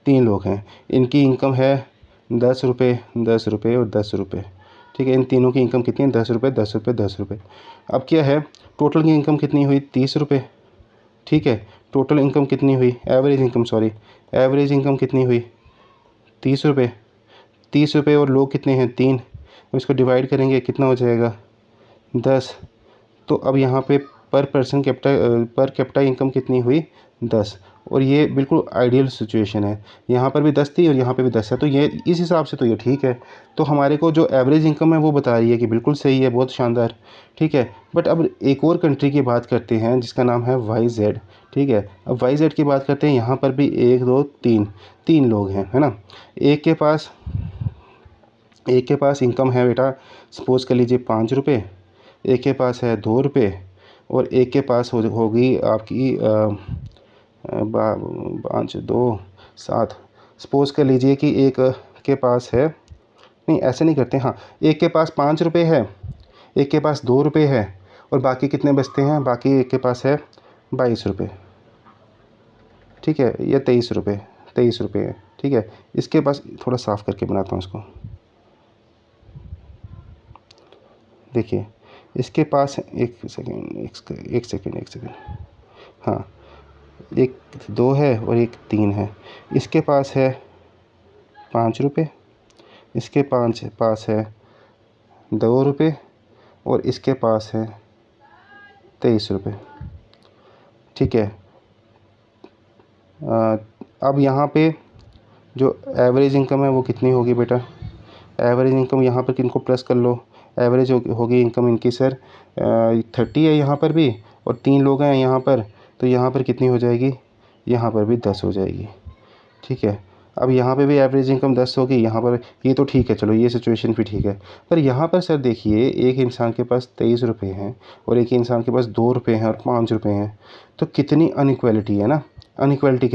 3 लोग हैं। इनकी इनकम है 10 रुपये, 10 रुपये और 10 रुपये, ठीक है। इन तीनों की इनकम कितनी है? 10 रुपये, 10 रुपये, 10 रुपये। अब क्या है, टोटल की इनकम कितनी हुई? 30 रुपये, ठीक है। टोटल इनकम कितनी हुई? एवरेज इनकम कितनी हुई? 30 रुपये। 30 रुपये और लोग कितने हैं? 3। अब इसको डिवाइड करेंगे, कितना हो जाएगा? 10। तो अब यहाँ पे पर कैपिटा इनकम कितनी हुई? 10। और ये बिल्कुल आइडियल सिचुएशन है, यहाँ पर भी 10 थी और यहाँ पे भी 10 है, तो ये इस हिसाब से तो ये ठीक है। तो हमारे को जो एवरेज इनकम है वो बता रही है कि बिल्कुल सही है, बहुत शानदार, ठीक है। बट अब एक और कंट्री की बात करते हैं जिसका नाम है YZ, ठीक है। अब YZ की बात करते हैं, यहाँ पर भी 1 2 3, 3 लोग हैं, है ना। एक के पास इनकम है बेटा, सपोज़ कर लीजिए 5 रुपये, एक के पास है 2 रुपये, और एक के पास होगी आपकी 5 2 7। सपोज़ कर लीजिए कि एक के पास है, नहीं ऐसे नहीं करते, हाँ, एक के पास 5 रुपये है, एक के पास 2 रुपये है, और बाकी कितने बचते हैं? बाकी एक के पास है 22 रुपये, ठीक है, या 23 रुपये, 23 रुपये है, ठीक है। इसके पास थोड़ा साफ़ करके बनाता हूँ इसको, देखिए इसके पास एक सेकेंड, हाँ, एक 2 है और एक 3 है। इसके पास है 5 रुपये, इसके पास है 2 रुपये, और इसके पास है 23 रुपये, ठीक है। अब यहाँ पे जो एवरेज इनकम है वो कितनी होगी बेटा? एवरेज इनकम यहाँ पर किनको प्लस कर लो, एवरेज होगी इनकम इनकी सर 30 है यहाँ पर भी, और 3 लोग हैं यहाँ पर, तो यहाँ पर कितनी हो जाएगी? यहाँ पर भी 10 हो जाएगी, ठीक है। अब यहाँ पे भी एवरेज इनकम 10 होगी, यहाँ पर ये तो ठीक है, चलो ये सिचुएशन भी ठीक है। पर यहाँ पर सर देखिए, एक इंसान के पास 23 रुपये हैं और एक इंसान के पास 2 रुपये हैं और 5 रुपये हैं, तो कितनी अनइक्वालिटी है ना। अनइक्वालिटी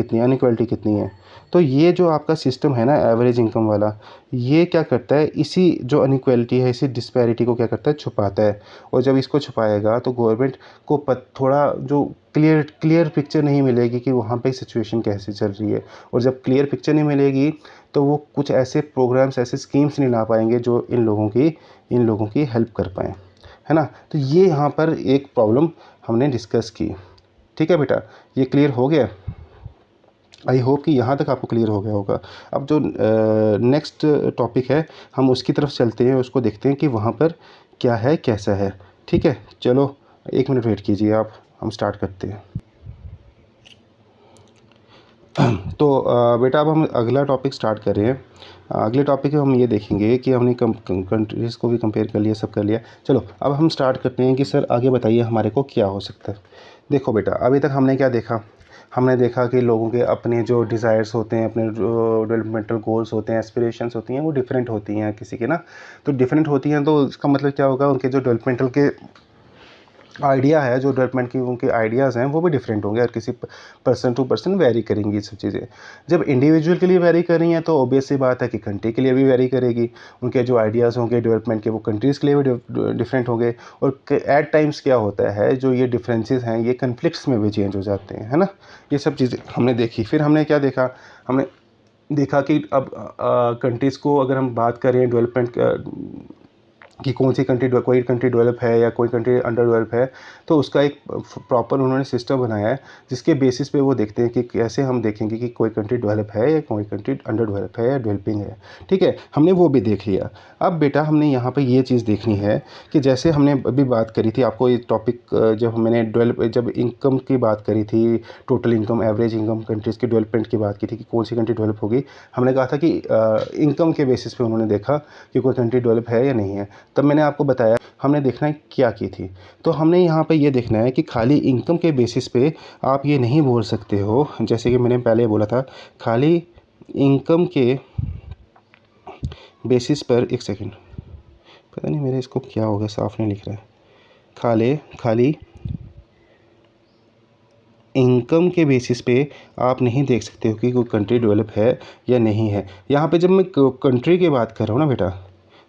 कितनी है। तो ये जो आपका सिस्टम है ना एवरेज इनकम वाला, ये क्या करता है, इसी जो अनइक्वालिटी है, इसी डिस्पैरिटी को क्या करता है? छुपाता है। और जब इसको छुपाएगा तो गवर्नमेंट को थोड़ा जो क्लियर पिक्चर नहीं मिलेगी कि वहाँ पे सिचुएशन कैसे चल रही है। और जब क्लियर पिक्चर नहीं मिलेगी तो वो कुछ ऐसे प्रोग्राम्स, ऐसे स्कीम्स नहीं ला पाएंगे जो इन लोगों की हेल्प कर पाएँ, है ना। तो ये यहाँ पर एक प्रॉब्लम हमने डिस्कस की, ठीक है बेटा। ये क्लियर हो गया? आई होप कि यहाँ तक आपको क्लियर हो गया होगा। अब जो नेक्स्ट टॉपिक है हम उसकी तरफ चलते हैं, उसको देखते हैं कि वहाँ पर क्या है कैसा है, ठीक है। चलो 1 मिनट वेट कीजिए आप, हम स्टार्ट करते हैं। तो बेटा अब हम अगला टॉपिक स्टार्ट कर रहे हैं। अगले टॉपिक में हम ये देखेंगे कि हमने कंट्रीज़ को भी कंपेयर कर लिया, सब कर लिया। चलो अब हम स्टार्ट करते हैं कि सर आगे बताइए हमारे को क्या हो सकता है। देखो बेटा, अभी तक हमने क्या देखा? हमने देखा कि लोगों के अपने जो डिज़ायर्स होते हैं, अपने जो डेवलपमेंटल गोल्स होते हैं, एस्पिरेशंस होती हैं, वो डिफरेंट होती हैं किसी के ना। तो डिफरेंट होती हैं तो इसका मतलब क्या होगा? उनके जो डेवलपमेंटल के आइडिया है, जो डेवलपमेंट की उनके आइडियाज़ हैं, वो भी डिफरेंट होंगे और किसी पर्सन टू पर्सन वेरी करेंगी ये सब चीज़ें। जब इंडिविजुअल के लिए वेरी कर रही हैं तो ऑब्वियस सी बात है कि कंट्री के लिए भी वेरी करेगी। उनके जो आइडियाज़ होंगे डेवलपमेंट के, वो कंट्रीज़ के लिए भी डिफरेंट होंगे। और एट टाइम्स क्या होता है, जो ये डिफरेंसेस हैं ये कन्फ्लिक्ट्स में भी चेंज हो जाते हैं, है ना। ये सब चीज़ें हमने देखी। फिर हमने क्या देखा? हमने देखा कि अब कंट्रीज़ को अगर हम बात करें डेवलपमेंट कि कौन सी कंट्री कोई कंट्री डेवलप है या कोई कंट्री अंडर डेवलप है, तो उसका एक प्रॉपर उन्होंने सिस्टम बनाया है जिसके बेसिस पे वो देखते हैं कि कैसे हम देखेंगे कि कोई कंट्री डेवलप है या कोई कंट्री अंडर डेवलप है या डेवलपिंग है। ठीक है, हमने वो भी देख लिया। अब बेटा हमने यहाँ पे ये चीज़ देखनी है कि जैसे हमने अभी बात करी थी, आपको ये टॉपिक जब मैंने जब इनकम की बात करी थी, total income, average income, countries की डेवलपमेंट की बात की थी कि कौन सी कंट्री डेवलप होगी, हमने कहा था कि इनकम के बेसिस पे उन्होंने देखा कि कोई कंट्री डेवलप है या नहीं है। तब मैंने आपको बताया हमने देखना है क्या की थी। तो हमने यहाँ पे ये देखना है कि खाली इनकम के बेसिस पे आप ये नहीं बोल सकते हो, जैसे कि मैंने पहले बोला था, खाली इनकम के बेसिस पर, एक सेकेंड, पता नहीं मेरे इसको क्या हो गया, साफ नहीं लिख रहा है। खाली इनकम के बेसिस पे आप नहीं देख सकते हो कि कोई कंट्री डेवलप है या नहीं है। यहाँ पे जब मैं कंट्री की बात कर रहा हूँ ना बेटा,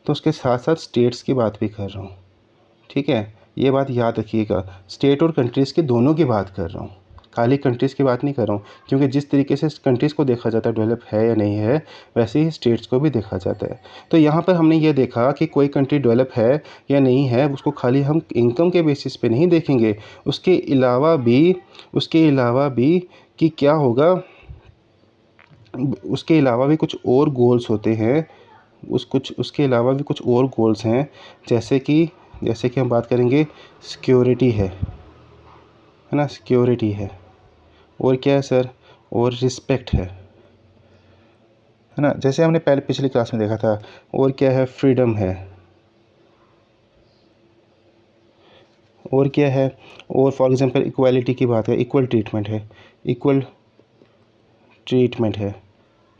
तो उसके साथ साथ स्टेट्स की बात भी कर रहा हूँ। ठीक है, ये बात याद रखिएगा, स्टेट और कंट्रीज़ की दोनों की बात कर रहा हूँ, खाली कंट्रीज़ की बात नहीं कर रहा हूँ। क्योंकि जिस तरीके से कंट्रीज़ को देखा जाता है डेवलप है या नहीं है, वैसे ही स्टेट्स को भी देखा जाता है। तो यहाँ पर हमने ये देखा कि कोई कंट्री डेवलप है या नहीं है, उसको खाली हम इनकम के बेसिस पे नहीं देखेंगे, उसके अलावा भी कि क्या होगा, उसके अलावा भी कुछ और गोल्स होते हैं, उसके अलावा भी कुछ और गोल्स हैं, जैसे कि हम बात करेंगे, सिक्योरिटी है ना, सिक्योरिटी है, और क्या है सर, और रिस्पेक्ट है ना, जैसे हमने पहले पिछली क्लास में देखा था। और क्या है, फ्रीडम है, और क्या है, और फॉर एग्जांपल इक्वालिटी की बात है, इक्वल ट्रीटमेंट है।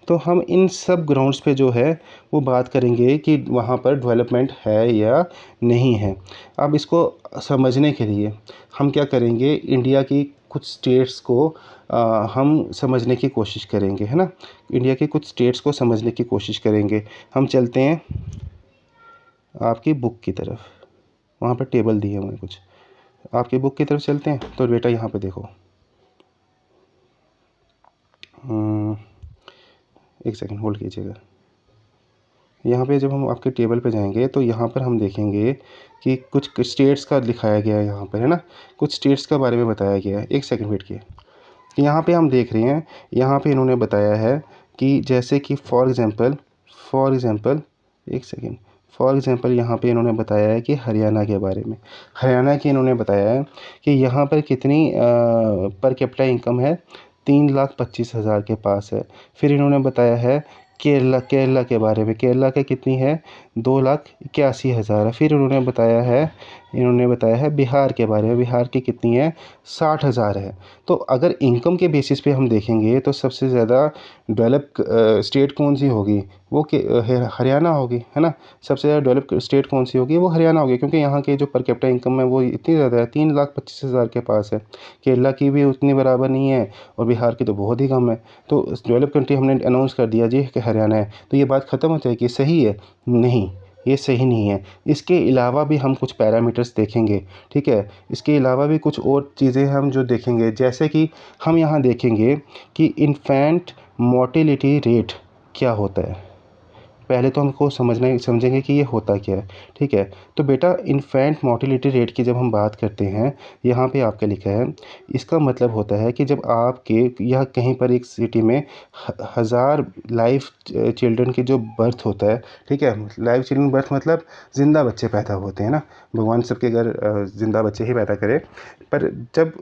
तो हम इन सब ग्राउंड्स पे जो है वो बात करेंगे कि वहाँ पर डेवलपमेंट है या नहीं है। अब इसको समझने के लिए हम क्या करेंगे, इंडिया की कुछ स्टेट्स को हम समझने की कोशिश करेंगे, है ना। इंडिया के कुछ स्टेट्स को समझने की कोशिश करेंगे। हम चलते हैं आपकी बुक की तरफ, वहाँ पर टेबल दिए हुए हैं कुछ, आपकी बुक की तरफ चलते हैं। तो बेटा यहाँ पे देखो, एक सेकंड होल्ड कीजिएगा। यहाँ पे जब हम आपके टेबल पे जाएंगे तो यहाँ पर हम देखेंगे कि कुछ स्टेट्स का दिखाया गया है, यहाँ पर है ना, कुछ स्टेट्स के बारे में बताया गया है। एक सेकंड वेट किए, यहाँ पे हम देख रहे हैं, यहाँ पे इन्होंने बताया है कि जैसे कि फॉर एग्ज़ाम्पल यहाँ पे इन्होंने बताया है कि हरियाणा के बारे में, हरियाणा की इन्होंने बताया है कि यहाँ पर कितनी पर कैपिटा इनकम है, 3,25,000 के पास है। फिर इन्होंने बताया है केरला के बारे में, केरला के कितनी है, 2,81,000 है। फिर इन्होंने बताया है बिहार के बारे में, बिहार की कितनी है, 60,000 है। तो अगर इनकम के बेसिस पे हम देखेंगे तो सबसे ज़्यादा डेवलप स्टेट कौन सी होगी, वो हरियाणा होगी, है ना। सबसे ज़्यादा डेवलप स्टेट कौन सी होगी, वो हरियाणा होगी, क्योंकि यहाँ के जो पर कैपिटा इनकम है वो इतनी ज़्यादा है, 3,25,000 के पास है। केरला की भी उतनी बराबर नहीं है और बिहार की तो बहुत ही कम है। तो डेवलप कंट्री हमने अनाउंस कर दिया जी कि हरियाणा है, तो ये बात ख़त्म हो जाएगी, सही है? नहीं, ये सही नहीं है। इसके अलावा भी हम कुछ पैरामीटर्स देखेंगे, ठीक है। इसके अलावा भी कुछ और चीज़ें हम जो देखेंगे, जैसे कि हम यहाँ देखेंगे कि इन्फेंट मोर्टेलिटी रेट क्या होता है। पहले तो हमको समझेंगे कि ये होता क्या है, ठीक है। तो बेटा इन्फेंट मोर्टेलिटी रेट की जब हम बात करते हैं, यहाँ पे आपका लिखा है, इसका मतलब होता है कि जब आपके या कहीं पर एक सिटी में 1,000 लाइव चिल्ड्रन की जो बर्थ होता है, ठीक है। लाइव चिल्ड्रन बर्थ मतलब ज़िंदा बच्चे पैदा होते हैं ना, भगवान सबके घर ज़िंदा बच्चे ही पैदा करे। पर जब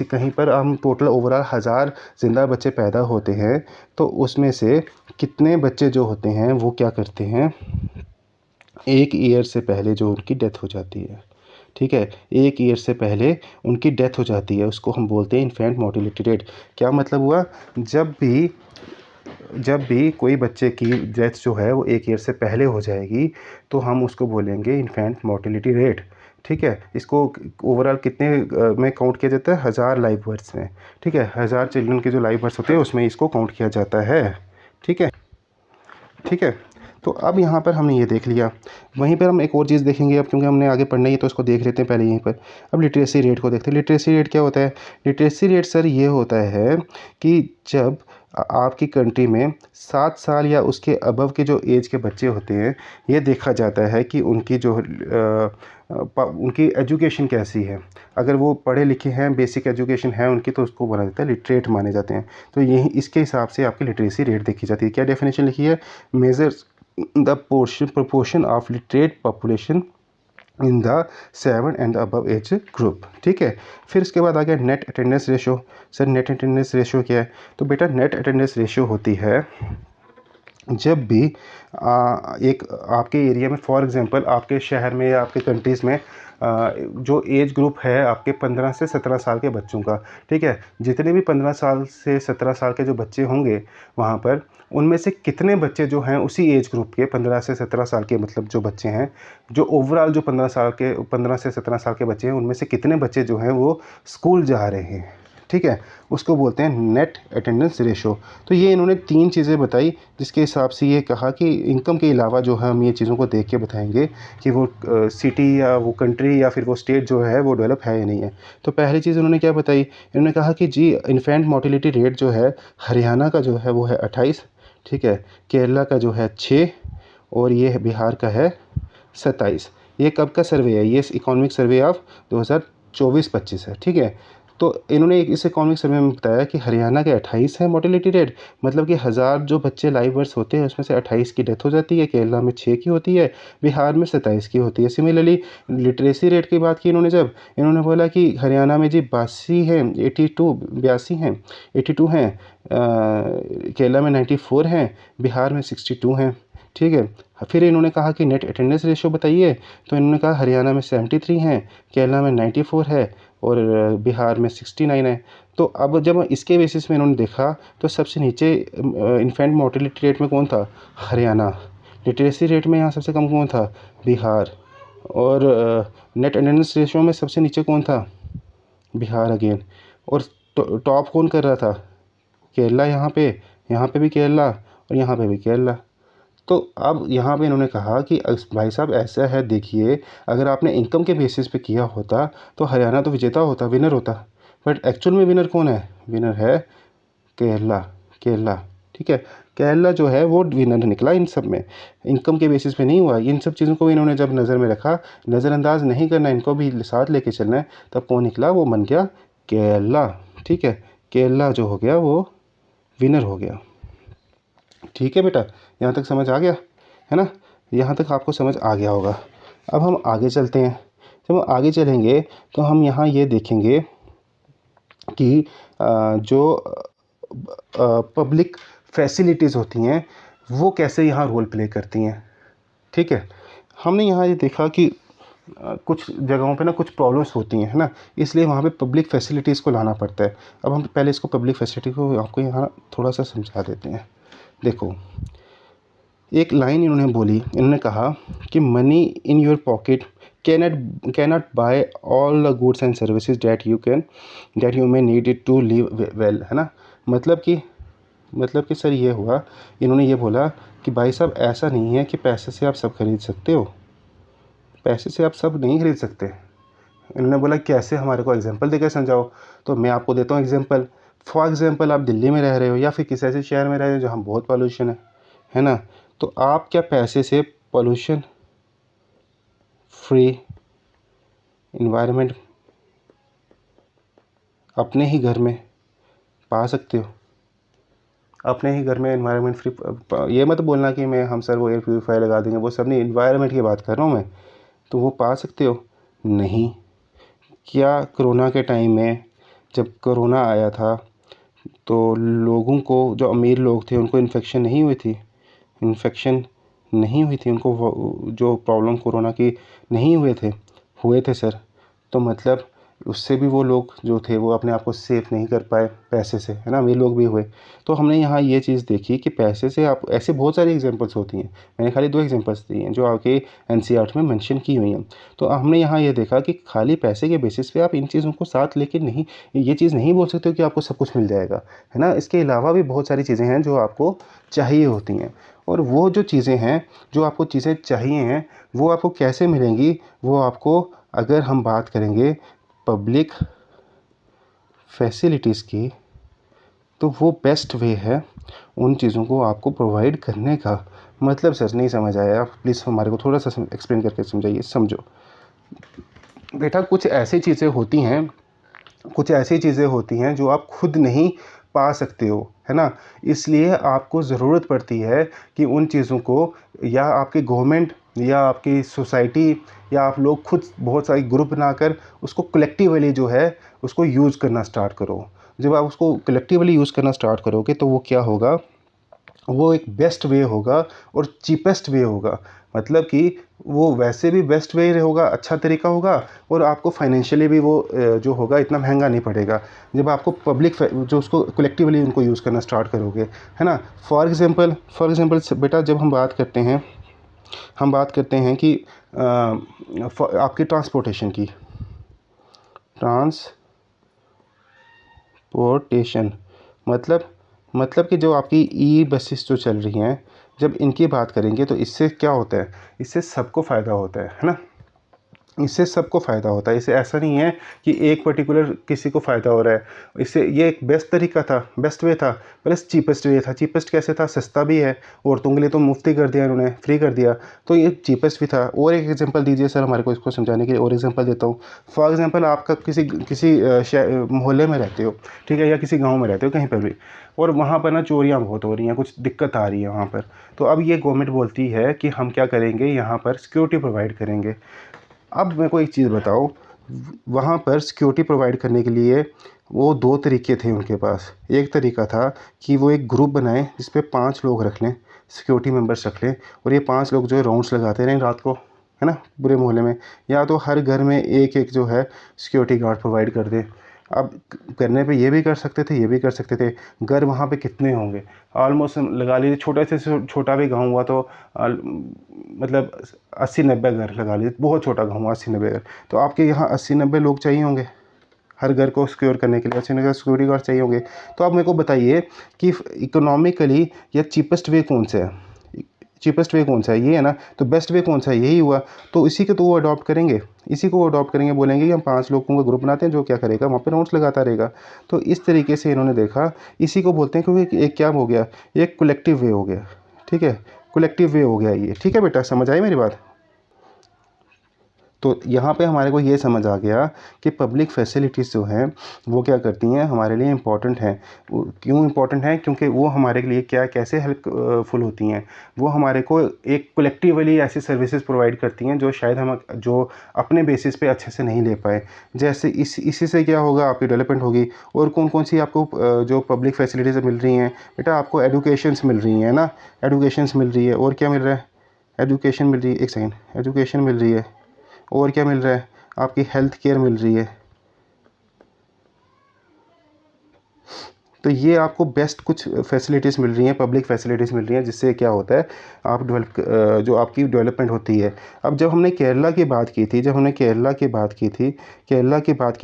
कहीं पर हम टोटल ओवरऑल 1,000 ज़िंदा बच्चे पैदा होते हैं, तो उसमें से कितने बच्चे जो होते हैं वो क्या करते हैं, 1 ईयर से पहले जो उनकी डेथ हो जाती है, ठीक है। 1 ईयर से पहले उनकी डेथ हो जाती है, उसको हम बोलते हैं इन्फेंट मोर्टेलिटी रेट। क्या मतलब हुआ, जब भी कोई बच्चे की डेथ जो है वो 1 ईयर से पहले हो जाएगी, तो हम उसको बोलेंगे इन्फेंट मोर्टेलिटी रेट, ठीक है। इसको ओवरऑल कितने में काउंट किया जाता है, 1,000 लाइव बर्थ्स में, ठीक है। 1,000 चिल्ड्रन के जो लाइव बर्थ्स होते हैं उसमें इसको काउंट किया जाता है, ठीक है। तो अब यहाँ पर हमने ये देख लिया। वहीं पर हम एक और चीज़ देखेंगे अब, क्योंकि हमने आगे पढ़ना ही है तो उसको देख लेते हैं पहले यहीं पर। अब लिटरेसी रेट को देखते हैं। लिटरेसी रेट क्या होता है, लिटरेसी रेट सर ये होता है कि जब आपकी कंट्री में 7 साल या उसके अबव के जो एज के बच्चे होते हैं, ये देखा जाता है कि उनकी जो उनकी एजुकेशन कैसी है। अगर वो पढ़े लिखे हैं, बेसिक एजुकेशन है उनकी, तो उसको बोला जाता है लिटरेट माने जाते हैं। तो यही इसके हिसाब से आपकी लिटरेसी रेट देखी जाती है। क्या डेफिनेशन लिखी है? Measures the proportion of literate population in the 7 and above age group. ठीक है। फिर इसके बाद आ गया net attendance ratio. Sir net attendance ratio क्या है? तो बेटा नेट अटेंडेंस रेशो होती है जब भी एक आपके एरिया में, फॉर एग्जांपल आपके शहर में या आपके कंट्रीज़ में जो एज ग्रुप है आपके 15 से 17 साल के बच्चों का, ठीक है, जितने भी 15 साल से 17 साल के जो बच्चे होंगे वहाँ पर, उनमें से कितने बच्चे जो हैं उसी एज ग्रुप के 15 से 17 साल के, मतलब जो बच्चे हैं, जो ओवरऑल जो 15 से 17 साल के बच्चे हैं, उनमें से कितने बच्चे जो हैं वो स्कूल जा रहे हैं, ठीक है, उसको बोलते हैं नेट अटेंडेंस रेशो। तो ये इन्होंने 3 चीज़ें बताई, जिसके हिसाब से ये कहा कि इनकम के अलावा जो है हम ये चीज़ों को देख के बताएंगे कि वो सिटी या वो कंट्री या फिर वो स्टेट जो है वो डेवलप है या नहीं है। तो पहली चीज़ उन्होंने क्या बताई? इन्होंने कहा कि जी इन्फेंट मोर्टेलिटी रेट जो है हरियाणा का जो है वो है 28, ठीक है, केरला का जो है 6 और ये बिहार का है 27। ये कब का सर्वे है? ये इकोनॉमिक सर्वे ऑफ 2024-25 है, ठीक है। तो इन्होंने इस इकोनॉमिक सर्वे में बताया कि हरियाणा के 28 है मोर्टेलिटी रेट, मतलब कि 1000 जो बच्चे लाइव बर्थ होते हैं उसमें से 28 की डेथ हो जाती है, केरला में 6 की होती है, बिहार में 27 की होती है। सिमिलरली लिटरेसी रेट की बात की इन्होंने, जब इन्होंने बोला कि हरियाणा में जी 82 हैं, 82 हैं, 82 हैं, केरला में 94 हैं, बिहार में 62 हैं, ठीक है। फिर इन्होंने कहा कि नेट अटेंडेंस रेशो बताइए, तो इन्होंने कहा हरियाणा में 73 हैं, केरला में 94 है और बिहार में 69 है। तो अब जब इसके बेसिस में इन्होंने देखा तो सबसे नीचे इन्फेंट मोर्टेलिटी रेट में कौन था? हरियाणा। लिटरेसी रेट में यहाँ सबसे कम कौन था? बिहार। और नेट अटेंडेंस रेशो में सबसे नीचे कौन था? बिहार अगेन। और टॉप कौन कर रहा था? केरला। यहाँ पे भी केरला और यहाँ पे भी केरला। तो अब यहाँ पे इन्होंने कहा कि भाई साहब ऐसा है, देखिए अगर आपने इनकम के बेसिस पे किया होता तो हरियाणा तो विजेता होता, विनर होता, बट एक्चुअल में विनर कौन है? विनर है केरला। केरला, ठीक है, केरला जो है वो विनर निकला इन सब में, इनकम के बेसिस पे नहीं हुआ। इन सब चीज़ों को इन्होंने जब नज़र में रखा, नज़रअंदाज नहीं करना, इनको भी साथ लेके चलना है, तब कौन निकला? वो बन गया केरला, ठीक है। केरला जो हो गया वो विनर हो गया। ठीक है बेटा, यहाँ तक समझ आ गया है ना? यहाँ तक आपको समझ आ गया होगा। अब हम आगे चलते हैं। जब हम आगे चलेंगे तो हम यहाँ ये देखेंगे कि जो पब्लिक फैसिलिटीज़ होती हैं वो कैसे यहाँ रोल प्ले करती हैं, ठीक है। हमने यहाँ ये देखा कि कुछ जगहों पे ना कुछ प्रॉब्लम्स होती हैं, है ना, इसलिए वहाँ पे पब्लिक फैसिलिटीज़ को लाना पड़ता है। अब हम पहले इसको पब्लिक फैसिलिटी को आपको यहाँ थोड़ा सा समझा देते हैं। देखो, एक लाइन इन्होंने बोली, इन्होंने कहा कि money in your pocket cannot buy all the goods and services that you may need it to live well, है ना। मतलब कि सर ये हुआ, इन्होंने ये बोला कि भाई साहब ऐसा नहीं है कि पैसे से आप सब खरीद सकते हो, पैसे से आप सब नहीं खरीद सकते। इन्होंने बोला कैसे, हमारे को एग्जांपल देकर समझाओ। तो मैं आपको देता हूँ एग्जांपल। फॉर एग्जांपल आप दिल्ली में रह रहे हो या फिर किसी ऐसे शहर में रह रहे हो जहाँ बहुत पॉल्यूशन है ना, तो आप क्या पैसे से पॉल्यूशन फ्री इन्वायरमेंट अपने ही घर में पा सकते हो? अपने ही घर में इन्वायरमेंट फ्री, ये मत बोलना कि हम सर वो एयर प्योरीफायर लगा देंगे, वो सब नहीं, इन्वायरमेंट की बात कर रहा हूँ मैं। तो वो पा सकते हो? नहीं। क्या कोरोना के टाइम में, जब कोरोना आया था, तो लोगों को, जो अमीर लोग थे, उनको इन्फेक्शन नहीं हुई थी? इन्फेक्शन नहीं हुई थी उनको, जो प्रॉब्लम कोरोना की नहीं हुए थे सर। तो मतलब उससे भी वो लोग जो थे वो अपने आप को सेफ नहीं कर पाए पैसे से, है ना, अमीर लोग भी हुए। तो हमने यहाँ ये चीज़ देखी कि पैसे से आप, ऐसे बहुत सारी एग्जांपल्स होती हैं, मैंने खाली 2 एग्जांपल्स दी हैं जो आपके एनसीईआरटी में मेंशन की हुई हैं। तो हमने यहाँ ये देखा कि खाली पैसे के बेसिस पे आप इन चीज़ों को साथ लेके नहीं, ये चीज़ नहीं बोल सकते हो कि आपको सब कुछ मिल जाएगा, है ना। इसके अलावा भी बहुत सारी चीज़ें हैं जो आपको चाहिए होती हैं, और वो जो चीज़ें हैं, जो आपको चीज़ें चाहिए हैं, वो आपको कैसे मिलेंगी? वो आपको, अगर हम बात करेंगे पब्लिक फैसिलिटीज़ की, तो वो बेस्ट वे है उन चीज़ों को आपको प्रोवाइड करने का। मतलब सर नहीं समझ आया, प्लीज़ हमारे को थोड़ा सा एक्सप्लेन करके समझाइए। समझो बेटा, कुछ ऐसी चीज़ें होती हैं, कुछ ऐसी चीज़ें होती हैं जो आप खुद नहीं पा सकते हो, है ना। इसलिए आपको ज़रूरत पड़ती है कि उन चीज़ों को या आपकी गवर्नमेंट या आपकी सोसाइटी या आप लोग खुद बहुत सारे ग्रुप बनाकर उसको कलेक्टिवली जो है उसको यूज़ करना स्टार्ट करो। जब आप उसको कलेक्टिवली यूज़ करना स्टार्ट करोगे तो वो क्या होगा, वो एक बेस्ट वे होगा और चीपेस्ट वे होगा। मतलब कि वो वैसे भी बेस्ट वे होगा, अच्छा तरीका होगा, और आपको फाइनेंशियली भी वो जो होगा इतना महंगा नहीं पड़ेगा जब आपको पब्लिक जो उसको कलेक्टिवली उनको यूज़ करना स्टार्ट करोगे, है ना। फॉर एग्ज़ाम्पल बेटा, जब हम बात करते हैं, कि आपकी ट्रांसपोर्टेशन की, ट्रांसपोर्टेशन मतलब कि जो आपकी ई बसेस जो चल रही हैं, जब इनकी बात करेंगे तो इससे क्या होता है, इससे सबको फ़ायदा होता है ना। इससे सबको फ़ायदा होता है। इससे ऐसा नहीं है कि एक पर्टिकुलर किसी को फ़ायदा हो रहा है। इससे ये एक बेस्ट तरीका था, बेस्ट वे था, प्लस चीपेस्ट वे था। चीपेस्ट कैसे था, सस्ता भी है, औरतों के लिए तो मुफ्त ही कर दिया इन्होंने, फ्री कर दिया, तो ये चीपेस्ट भी था। और एक एग्जांपल दीजिए सर हमारे को इसको समझाने के लिए, और एग्जांपल देता हूँ। फॉर एग्जांपल आपका किसी मोहल्ले में रहते हो, ठीक है, या किसी गाँव में रहते हो, कहीं पर भी, और वहाँ पर ना चोरियाँ बहुत हो रही हैं, कुछ दिक्कत आ रही है वहाँ पर। तो अब ये गवर्नमेंट बोलती है कि हम क्या करेंगे, यहाँ पर सिक्योरिटी प्रोवाइड करेंगे। अब मेरे को एक चीज़ बताओ, वहाँ पर सिक्योरिटी प्रोवाइड करने के लिए वो दो तरीके थे उनके पास। एक तरीका था कि वो एक ग्रुप बनाएं जिस पे 5 लोग रख लें, सिक्योरिटी मेंबर्स रख लें, और ये 5 लोग जो है राउंड्स लगाते रहें रात को, है ना, पूरे मोहल्ले में। या तो हर घर में एक एक जो है सिक्योरिटी गार्ड प्रोवाइड कर दें। अब करने पे ये भी कर सकते थे, ये भी कर सकते थे। घर वहाँ पे कितने होंगे, ऑलमोस्ट लगा लीजिए छोटे से छोटा भी गाँव हुआ तो मतलब 80-90 घर लगा लीजिए, बहुत छोटा गाँव हुआ 80-90 घर, तो आपके यहाँ 80-90 लोग चाहिए होंगे हर घर को सिक्योर करने के लिए, 80-90 सिक्योरिटी गार्ड चाहिए होंगे। तो आप मेरे को बताइए कि इकोनॉमिकली या चीपेस्ट वे कौन सा है, चीपेस्ट वे कौन सा है, ये है ना। तो बेस्ट वे कौन सा है, यही हुआ। तो इसी को तो वो अडॉप्ट करेंगे, इसी को वो अडॉप्ट करेंगे, बोलेंगे कि हम 5 लोगों का ग्रुप बनाते हैं, जो क्या करेगा वहाँ पे राउंड्स लगाता रहेगा। तो इस तरीके से इन्होंने देखा, इसी को बोलते हैं, क्योंकि एक क्या हो गया, एक कलेक्टिव वे हो गया, ठीक है, कलेक्टिव वे हो गया ये, ठीक है बेटा, समझ आई मेरी बात। तो यहाँ पे हमारे को ये समझ आ गया कि पब्लिक फैसिलिटीज़ जो हैं वो क्या करती हैं, हमारे लिए इम्पॉर्टेंट हैं। क्यों इम्पॉर्टेंट हैं, क्योंकि वो हमारे लिए क्या कैसे हेल्पफुल होती हैं। वो हमारे को एक कलेक्टिवली ऐसी सर्विसेज प्रोवाइड करती हैं जो शायद हम जो अपने बेसिस पे अच्छे से नहीं ले पाए। जैसे इसी से क्या होगा, आपकी डेवलपमेंट होगी। और कौन कौन सी आपको जो पब्लिक फैसिलिटीज़ मिल रही हैं बेटा, आपको एडुकेशंस मिल रही हैं ना, एडुकेशंस मिल रही है। और क्या मिल रहा है, एजुकेशन मिल रही है, एक सेकेंड, एजुकेशन मिल रही है, और क्या मिल रहा है, आपकी हेल्थ केयर मिल रही है। तो ये आपको बेस्ट कुछ फैसिलिटीज़ मिल रही हैं, पब्लिक फैसिलिटीज़ मिल रही हैं, जिससे क्या होता है, आप जो आपकी डेवलपमेंट होती है। अब जब हमने केरला की बात की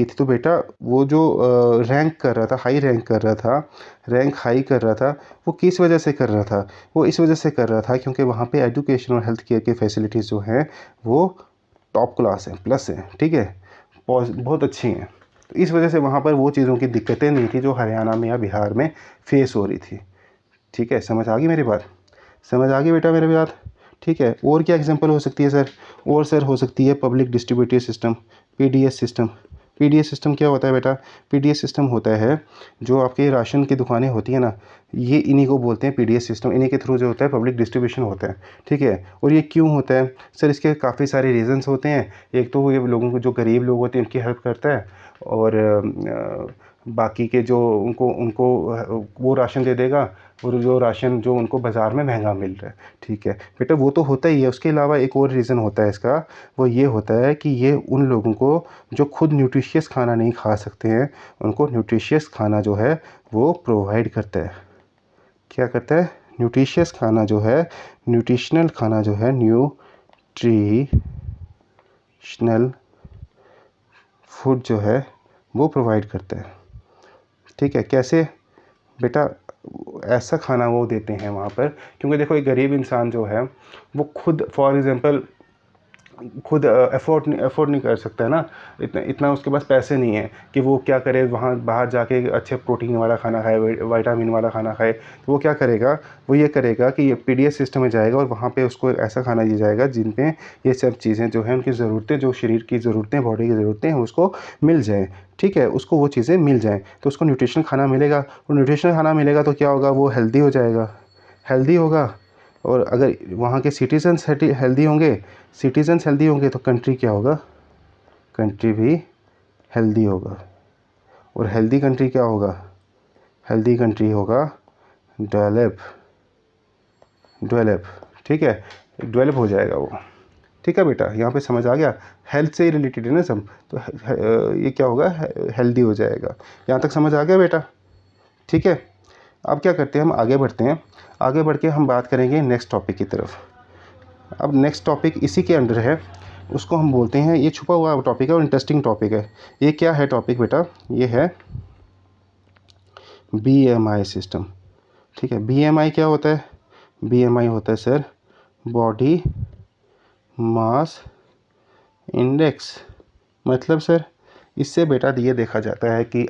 थी, तो बेटा वो जो रैंक कर रहा था, रैंक हाई कर रहा था, वो किस वजह से कर रहा था, वो इस वजह से कर रहा था क्योंकि वहाँ पे एजुकेशन और हेल्थ केयर की फैसिलिटीज़ जो हैं वो टॉप क्लास हैं, प्लस हैं, ठीक है, बहुत अच्छी हैं। तो इस वजह से वहाँ पर वो चीज़ों की दिक्कतें नहीं थी जो हरियाणा में या बिहार में फेस हो रही थी। ठीक है, समझ आ गई मेरी बात, समझ आ गई बेटा मेरी बात। ठीक है, और क्या एग्जांपल हो सकती है सर, और सर हो सकती है public distributive system, PDS system. PDS system क्या होता है बेटा, पीडीएस सिस्टम होता है जो आपके राशन की दुकानें होती हैं ना, ये इन्हीं को बोलते हैं पीडीएस सिस्टम। इन्हीं के थ्रू जो होता है पब्लिक डिस्ट्रीब्यूशन होता है, ठीक है। और ये क्यों होता है सर, इसके काफ़ी सारे रीज़न्स होते हैं। एक तो ये लोगों को, जो गरीब लोग होते हैं, उनकी हेल्प करता है, और बाकी के जो उनको उनको वो राशन दे देगा, और जो राशन जो उनको बाज़ार में महंगा मिल रहा है, ठीक है बेटा, वो तो होता ही है। उसके अलावा एक और रीज़न होता है इसका, वो ये होता है कि ये उन लोगों को जो खुद न्यूट्रिशियस खाना नहीं खा सकते हैं, उनको न्यूट्रिशियस खाना जो है वो प्रोवाइड करता है। क्या करता है, न्यूट्रिशियस खाना जो है, न्यूट्रिशनल खाना जो है, न्यूट्रिशनल फूड जो है वो प्रोवाइड करता है। ठीक है, कैसे बेटा, ऐसा खाना वो देते हैं वहाँ पर, क्योंकि देखो एक गरीब इंसान जो है वो खुद, फॉर एग्ज़ाम्पल खुद अफोर्ड नहीं कर सकता है ना, इतना उसके पास पैसे नहीं है कि वो क्या करे, वहाँ बाहर जाके अच्छे प्रोटीन वाला खाना खाए, विटामिन वाला खाना खाए। तो वो क्या करेगा, वो ये करेगा कि ये पीडीएस सिस्टम में जाएगा और वहाँ पे उसको ऐसा खाना दिया जाएगा जिन पे ये सब चीज़ें जो हैं उनकी ज़रूरतें, जो शरीर की ज़रूरतें, बॉडी की ज़रूरतें हैं, उसको मिल जाएँ। ठीक है, उसको वो चीज़ें मिल जाएँ तो उसको न्यूट्रिशनल खाना मिलेगा, और न्यूट्रिशनल खाना मिलेगा तो क्या होगा, वो हेल्दी हो जाएगा, हेल्दी होगा। और अगर वहाँ के सिटीजन्स हेल्दी होंगे, सिटीजन्स हेल्दी होंगे तो कंट्री क्या होगा, कंट्री भी हेल्दी होगा। और हेल्दी कंट्री क्या होगा, हेल्दी कंट्री होगा डेवलप, ठीक है, डेवलप हो जाएगा वो। ठीक है बेटा, यहाँ पे समझ आ गया, हेल्थ से ही रिलेटेड है ना सब, तो ये क्या होगा, हेल्दी हो जाएगा। यहाँ तक समझ आ गया बेटा? ठीक है, अब क्या करते हैं, हम आगे बढ़ते हैं। आगे बढ़ के हम बात करेंगे नेक्स्ट टॉपिक की तरफ। अब नेक्स्ट टॉपिक इसी के अंडर है, उसको हम बोलते हैं, ये छुपा हुआ टॉपिक है और इंटरेस्टिंग टॉपिक है। ये क्या है टॉपिक बेटा, ये है BMI सिस्टम। ठीक है, BMI क्या होता है, BMI होता है सर बॉडी मास इंडेक्स। मतलब सर इससे बेटा ये देखा जाता है कि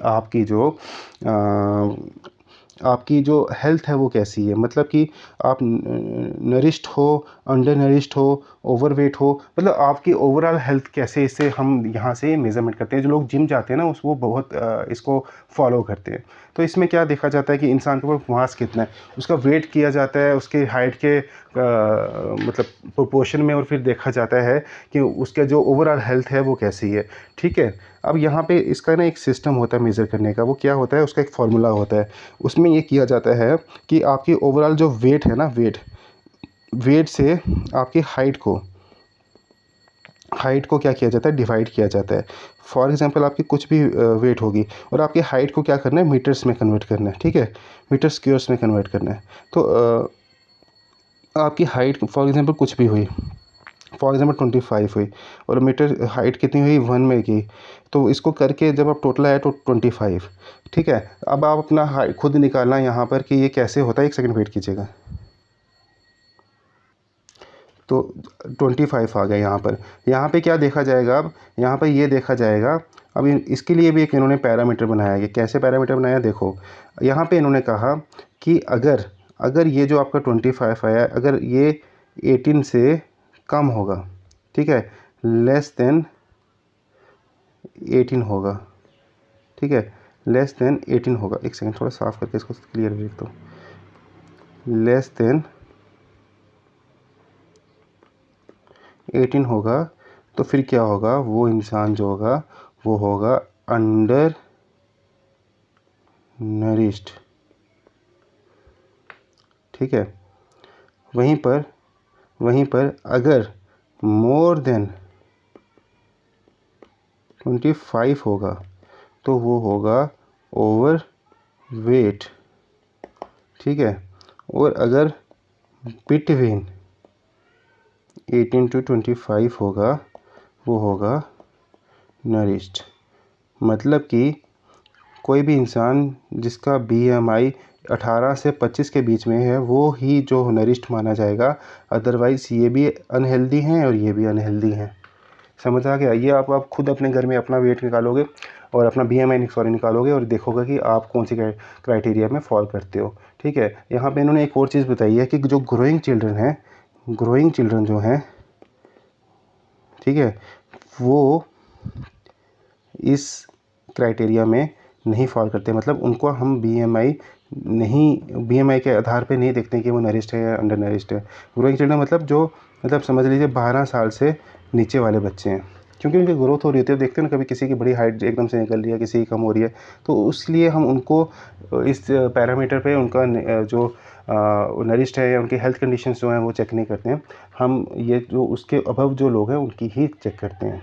आपकी जो हेल्थ है वो कैसी है, मतलब कि आप नरिश्ड हो, अंडर नरिश्ड हो, ओवरवेट हो, मतलब आपकी ओवरऑल हेल्थ कैसे, इससे हम यहाँ से मेज़रमेंट करते हैं। जो लोग जिम जाते हैं ना वो बहुत इसको फॉलो करते हैं। तो इसमें क्या देखा जाता है कि इंसान के ऊपर मास कितना है, उसका वेट किया जाता है उसके हाइट के मतलब प्रोपोर्शन में, और फिर देखा जाता है कि उसका जो ओवरऑल हेल्थ है वो कैसी है। ठीक है, अब यहाँ पे इसका ना एक सिस्टम होता है मेज़र करने का, वो क्या होता है, उसका एक फार्मूला होता है। उसमें ये किया जाता है कि आपकी ओवरऑल जो वेट है ना, वेट से आपकी हाइट को क्या किया जाता है, डिवाइड किया जाता है। फॉर एग्जांपल आपकी कुछ भी वेट होगी और आपकी हाइट को क्या करना है, मीटर्स में कन्वर्ट करना है। ठीक है, मीटर स्क्वेयर्स में कन्वर्ट करना है। तो आपकी हाइट फॉर एग्जांपल कुछ भी हुई, फॉर एग्जांपल 25 हुई, और मीटर हाइट कितनी हुई 1 में की, तो इसको करके जब आप टोटल आया तो 25। ठीक है, अब आप अपना हाइट खुद निकालना यहाँ पर कि ये कैसे होता है। एक सेकंड वेट कीजिएगा। तो 25 आ गया यहाँ पे क्या देखा जाएगा, अब यहाँ पर ये देखा जाएगा। अब इसके लिए भी एक इन्होंने पैरामीटर बनाया है। कैसे पैरामीटर बनाया, देखो यहाँ पे इन्होंने कहा कि अगर ये जो आपका 25 आया, अगर ये 18 से कम होगा, ठीक है, लेस देन 18 होगा, ठीक है, लेस देन 18 होगा। एक सेकंड थोड़ा साफ करके इसको क्लियर लिख दो। लेस देन 18 होगा तो फिर क्या होगा, वो इंसान जो होगा वो होगा अंडर नरिश्ड। ठीक है, वहीं पर अगर मोर देन 25 होगा तो वो होगा ओवर वेट। ठीक है, और अगर बिटवीन 18 to 25 होगा वो होगा नरिश्ड। मतलब कि कोई भी इंसान जिसका BMI 18 से 25 के बीच में है वो ही जो नरिश्ड माना जाएगा। अदरवाइज़ ये भी अनहेल्दी हैं और ये भी अनहेल्दी हैं। समझ आ गया? ये आप खुद अपने घर में अपना वेट निकालोगे और अपना BMI निकालोगे और देखोगे कि आप कौन सी क्राइटेरिया में फॉल करते हो। ठीक है, यहाँ पे इन्होंने एक और चीज़ बताई है कि जो ग्रोइंग चिल्ड्रन जो हैं, ठीक है, वो इस क्राइटेरिया में नहीं फॉल करते। मतलब उनको हम BMI के आधार पे नहीं देखते कि वो नरिश्ड है या अंडर नरिश्ड है। ग्रोइंग चिल्ड्रन मतलब समझ लीजिए 12 साल से नीचे वाले बच्चे हैं, क्योंकि उनकी ग्रोथ हो रही होती है। देखते हैं ना, कभी किसी की बड़ी हाइट एकदम से निकल रही है, किसी की कम हो रही है, तो इसलिए हम उनको इस पैरामीटर पे उनका जो नरिश्ड है या उनकी हेल्थ कंडीशंस जो हैं वो चेक नहीं करते हैं। हम ये जो उसके अबव जो लोग हैं उनकी ही चेक करते हैं।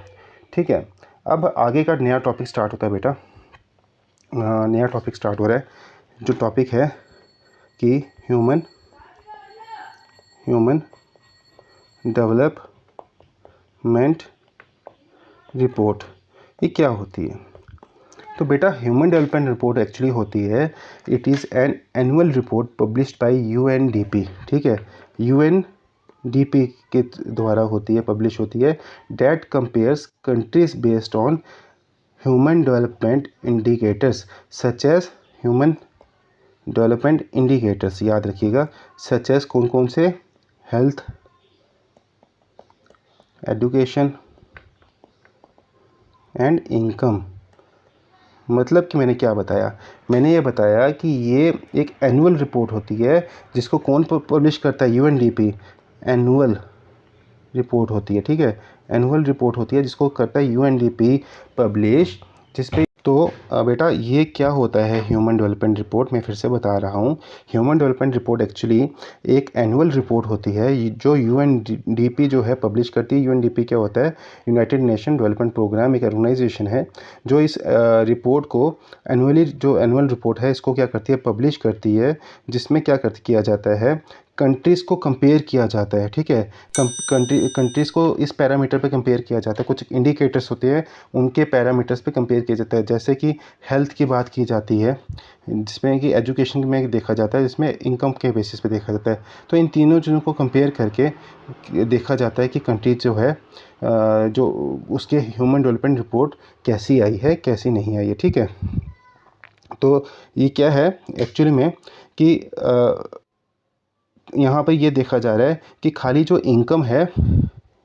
ठीक है, अब आगे का नया टॉपिक स्टार्ट होता है बेटा। नया टॉपिक स्टार्ट हो रहा है, जो टॉपिक है कि ह्यूमन डेवलपमेंट रिपोर्ट। ये क्या होती है? तो बेटा ह्यूमन डेवलपमेंट रिपोर्ट एक्चुअली होती है, it is an annual report published by UNDP। ठीक है, UNDP UNDP के द्वारा होती है, पब्लिश होती है, that compares countries based on human development indicators such as human development indicators, याद रखिएगा, सच एज कौन कौन से, हेल्थ, एजुकेशन एंड इनकम। मतलब कि मैंने क्या बताया, मैंने ये बताया कि ये एक एनुअल रिपोर्ट होती है जिसको कौन पब्लिश करता है, UNDP, एनुअल रिपोर्ट होती है, ठीक है, एनुअल रिपोर्ट होती है जिसको करता है UNDP पब्लिश, जिसपे तो बेटा ये क्या होता है ह्यूमन डेवलपमेंट रिपोर्ट, मैं फिर से बता रहा हूँ, ह्यूमन डेवलपमेंट रिपोर्ट एक्चुअली एक एनुअल रिपोर्ट होती है जो UNDP जो है पब्लिश करती है। UNDP क्या होता है, यूनाइटेड नेशन डेवलपमेंट प्रोग्राम, एक ऑर्गेनाइजेशन है जो इस रिपोर्ट को एनुअली, जो एनुअल रिपोर्ट है इसको क्या करती है, पब्लिश करती है, जिसमें क्या किया जाता है, कंट्रीज़ को कंपेयर किया जाता है, ठीक है, कंट्रीज़ को इस पैरामीटर पे कंपेयर किया जाता है, कुछ इंडिकेटर्स होते हैं उनके पैरामीटर्स पे कंपेयर किया जाता है, जैसे कि हेल्थ की बात की जाती है, जिसमें कि एजुकेशन में देखा जाता है, जिसमें इनकम के बेसिस पे देखा जाता है। तो इन तीनों चीज़ों को कंपेयर करके देखा जाता है कि कंट्री जो है जो उसके ह्यूमन डेवलपमेंट रिपोर्ट कैसी आई है, कैसी नहीं आई है, ठीक है। तो ये क्या है एक्चुअली में कि यहाँ पर ये देखा जा रहा है कि खाली जो इनकम है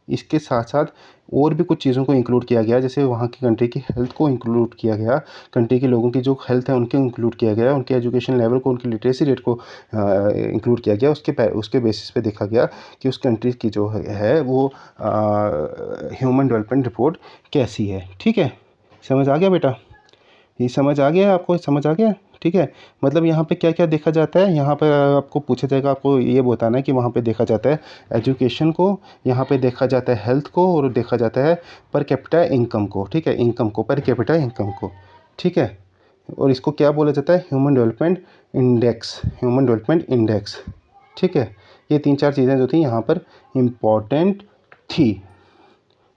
इसके साथ साथ और भी कुछ चीज़ों को इंक्लूड किया गया, जैसे वहाँ की कंट्री की हेल्थ को इंक्लूड किया गया, कंट्री के लोगों की जो हेल्थ है उनके इंक्लूड किया गया, उनके एजुकेशन लेवल को, उनकी लिटरेसी रेट को इंक्लूड किया गया, उसके बेसिस पे देखा गया कि उस कंट्री की जो है वो ह्यूमन डेवलपमेंट रिपोर्ट कैसी है, ठीक है। समझ आ गया बेटा, ये समझ आ गया, आपको समझ आ गया, ठीक है। मतलब यहाँ पे क्या क्या देखा जाता है, यहाँ पर आपको पूछा जाएगा, आपको ये बताना है कि वहाँ पे देखा जाता है एजुकेशन को, यहाँ पे देखा जाता है हेल्थ को, और देखा जाता है पर कैपिटा इनकम को, ठीक है, इनकम को, पर कैपिटा इनकम को, ठीक है। और इसको क्या बोला जाता है, human development index, human development index, ठीक है। ये 3-4 चीज़ें जो थी यहाँ पर इम्पॉर्टेंट थी।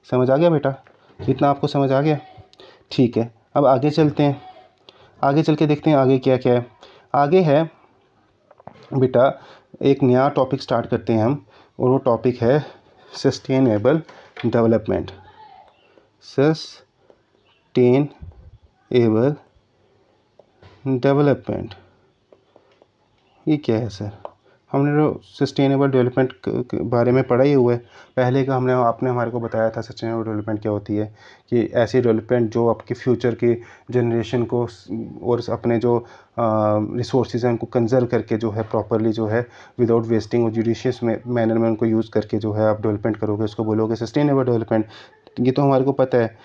समझ आ गया बेटा, इतना आपको समझ आ गया, ठीक है। अब आगे चलते हैं, आगे चल के देखते हैं आगे क्या क्या है। आगे है बेटा एक नया टॉपिक स्टार्ट करते हैं हम, और वो टॉपिक है सस्टेनेबल डेवलपमेंट। सस्टेनेबल डेवलपमेंट ये क्या है सर, हमने जो सस्टेनेबल डेवलपमेंट के बारे में पढ़ा ही हुआ है पहले का, आपने हमारे को बताया था सस्टेनेबल डेवलपमेंट क्या होती है, कि ऐसी डेवलपमेंट जो आपके फ्यूचर की जनरेशन को और अपने जो रिसोर्सेज हैं उनको कंजर्व करके जो है प्रॉपरली जो है विदाउट वेस्टिंग और जुडिशियस मैनर में उनको यूज़ करके जो है आप डेवलपमेंट करोगे, उसको बोलोगे सस्टेनेबल डेवलपमेंट। ये तो हमारे को पता है।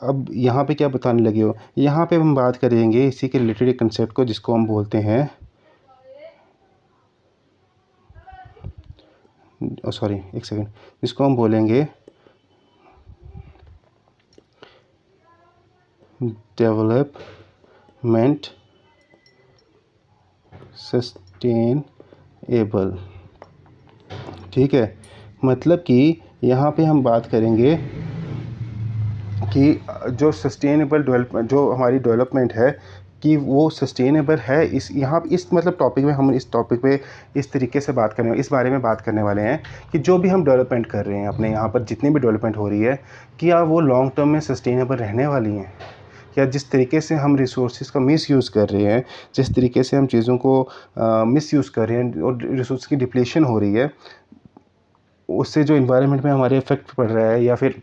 अब यहाँ पे क्या बताने लगे हो, यहाँ पे हम बात करेंगे इसी के रिलेटेड एक कंसेप्ट को जिसको हम बोलते हैं, सॉरी एक सेकेंड, इसको हम बोलेंगे डेवलपमेंट सस्टेनेबल, ठीक है। मतलब कि यहाँ पे हम बात करेंगे कि जो सस्टेनेबल डेवलपमेंट, जो हमारी डेवलपमेंट है कि वो सस्टेनेबल है, इस मतलब टॉपिक में हम इस टॉपिक पे इस तरीके से बात करने, इस बारे में बात करने वाले हैं कि जो भी हम डेवलपमेंट कर रहे हैं अपने यहाँ पर, जितनी भी डेवलपमेंट हो रही है, क्या वो लॉन्ग टर्म में सस्टेनेबल रहने वाली हैं, या जिस तरीके से हम रिसोर्सेज का मिसयूज़ कर रहे हैं, जिस तरीके से हम चीज़ों को मिसयूज़ कर रहे हैं और रिसोर्स की डिप्लीशन हो रही है, उससे जो इन्वायरमेंट में हमारे इफेक्ट पड़ रहा है, या फिर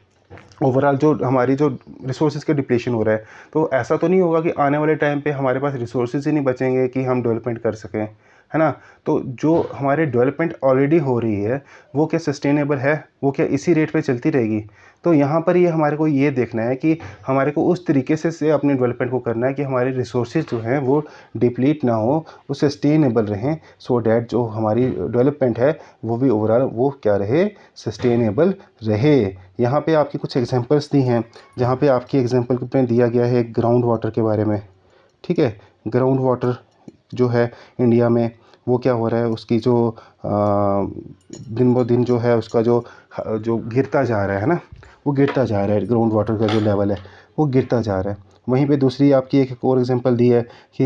ओवरऑल जो हमारी जो रिसोर्सेज का डिप्लीशन हो रहा है, तो ऐसा तो नहीं होगा कि आने वाले टाइम पे हमारे पास रिसोर्सेज ही नहीं बचेंगे कि हम डेवलपमेंट कर सकें, है ना। तो जो हमारे डेवलपमेंट ऑलरेडी हो रही है वो क्या सस्टेनेबल है, वो क्या इसी रेट पे चलती रहेगी। तो यहाँ पर ये हमारे को ये देखना है कि हमारे को उस तरीके से अपने डेवलपमेंट को करना है कि हमारे रिसोर्सेज जो हैं वो डिप्लीट ना हो, वो सस्टेनेबल रहें, सो डैट जो हमारी डेवलपमेंट है वो भी ओवरऑल वो क्या रहे, सस्टेनेबल रहे। यहाँ पे आपकी कुछ एग्जांपल्स दी हैं, जहाँ पे आपकी एग्जांपल में दिया गया है ग्राउंड वाटर के बारे में, ठीक है। ग्राउंड वाटर जो है इंडिया में वो क्या हो रहा है, उसकी जो दिन ब दिन जो है उसका जो गिरता जा रहा है ना, वो गिरता जा रहा है, ग्राउंड वाटर का जो लेवल है वो गिरता जा रहा है। वहीं पे दूसरी आपकी एक और एग्जांपल दी है कि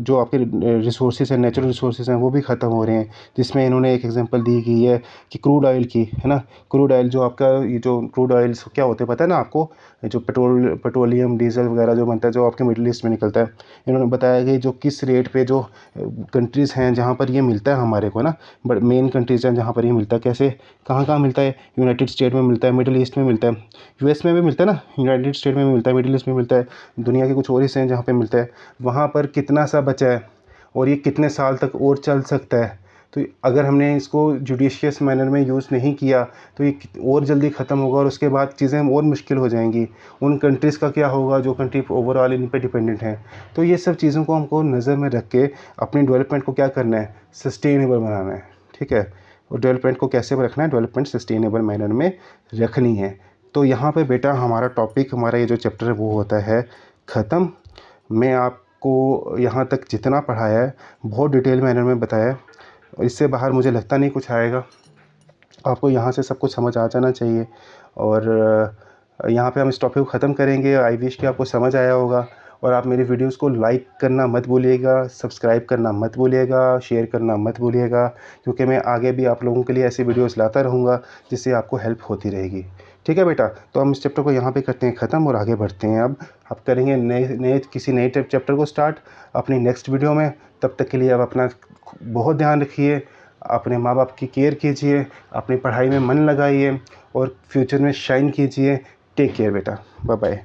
जो आपके रिसोर्सेज हैं, नेचुरल रिसोर्सेज हैं, वो भी ख़त्म हो रहे हैं, जिसमें इन्होंने एक एग्जांपल दी की है कि क्रूड ऑयल की, है ना। क्रूड ऑयल जो आपका, ये जो क्रूड ऑयल्स क्या होते हैं पता है ना आपको, जो पेट्रोलियम डीजल वगैरह जो बनता है, जो आपके मिडिल ईस्ट में निकलता है। इन्होंने बताया कि जो किस रेट पे जो कंट्रीज़ हैं जहाँ पर ये मिलता है हमारे को ना, बट मेन कंट्रीज़ हैं जहाँ पर ये मिलता है, कैसे कहाँ कहाँ मिलता है, यूनाइटेड स्टेट में मिलता है, मिडिल ईस्ट में मिलता है, यूएस में भी मिलता है ना, यूनाइटेड स्टेट में भी मिलता है, मिडिल ईस्ट में मिलता है, दुनिया के कुछ और हिस्से हैं जहाँ पे मिलता है, वहाँ पर कितना सा बचा है और ये कितने साल तक और चल सकता है। तो अगर हमने इसको जुडिशियस मैनर में यूज़ नहीं किया तो ये और जल्दी ख़त्म होगा और उसके बाद चीज़ें और मुश्किल हो जाएंगी। उन कंट्रीज़ का क्या होगा जो कंट्री ओवरऑल इन पे डिपेंडेंट हैं। तो ये सब चीज़ों को हमको नज़र में रख के अपनी डेवलपमेंट को क्या करना है, सस्टेनेबल बनाना है, ठीक है। और डेवलपमेंट को कैसे रखना है, डेवलपमेंट सस्टेनेबल मैनर में रखनी है। तो यहाँ पे बेटा हमारा टॉपिक, हमारा ये जो चैप्टर है वो होता है ख़त्म। मैं आपको यहाँ तक जितना पढ़ाया है बहुत डिटेल मैनर में बताया है, और इससे बाहर मुझे लगता नहीं कुछ आएगा। आपको यहाँ से सब कुछ समझ आ जाना चाहिए। और यहाँ पे हम इस टॉपिक को ख़त्म करेंगे। आई विश कि आपको समझ आया होगा। और आप मेरी वीडियोस को लाइक करना मत भूलिएगा, सब्सक्राइब करना मत भूलिएगा, शेयर करना मत भूलिएगा, क्योंकि मैं आगे भी आप लोगों के लिए ऐसी वीडियोस लाता रहूँगा जिससे आपको हेल्प होती रहेगी। ठीक है बेटा, तो हम इस चैप्टर को यहाँ पे करते हैं ख़त्म और आगे बढ़ते हैं। अब करेंगे नए किसी नए चैप्टर को स्टार्ट अपनी नेक्स्ट वीडियो में। तब तक के लिए अब अपना बहुत ध्यान रखिए, अपने माँ बाप की केयर कीजिए, अपनी पढ़ाई में मन लगाइए और फ्यूचर में शाइन कीजिए। टेक केयर बेटा, बाय बाय।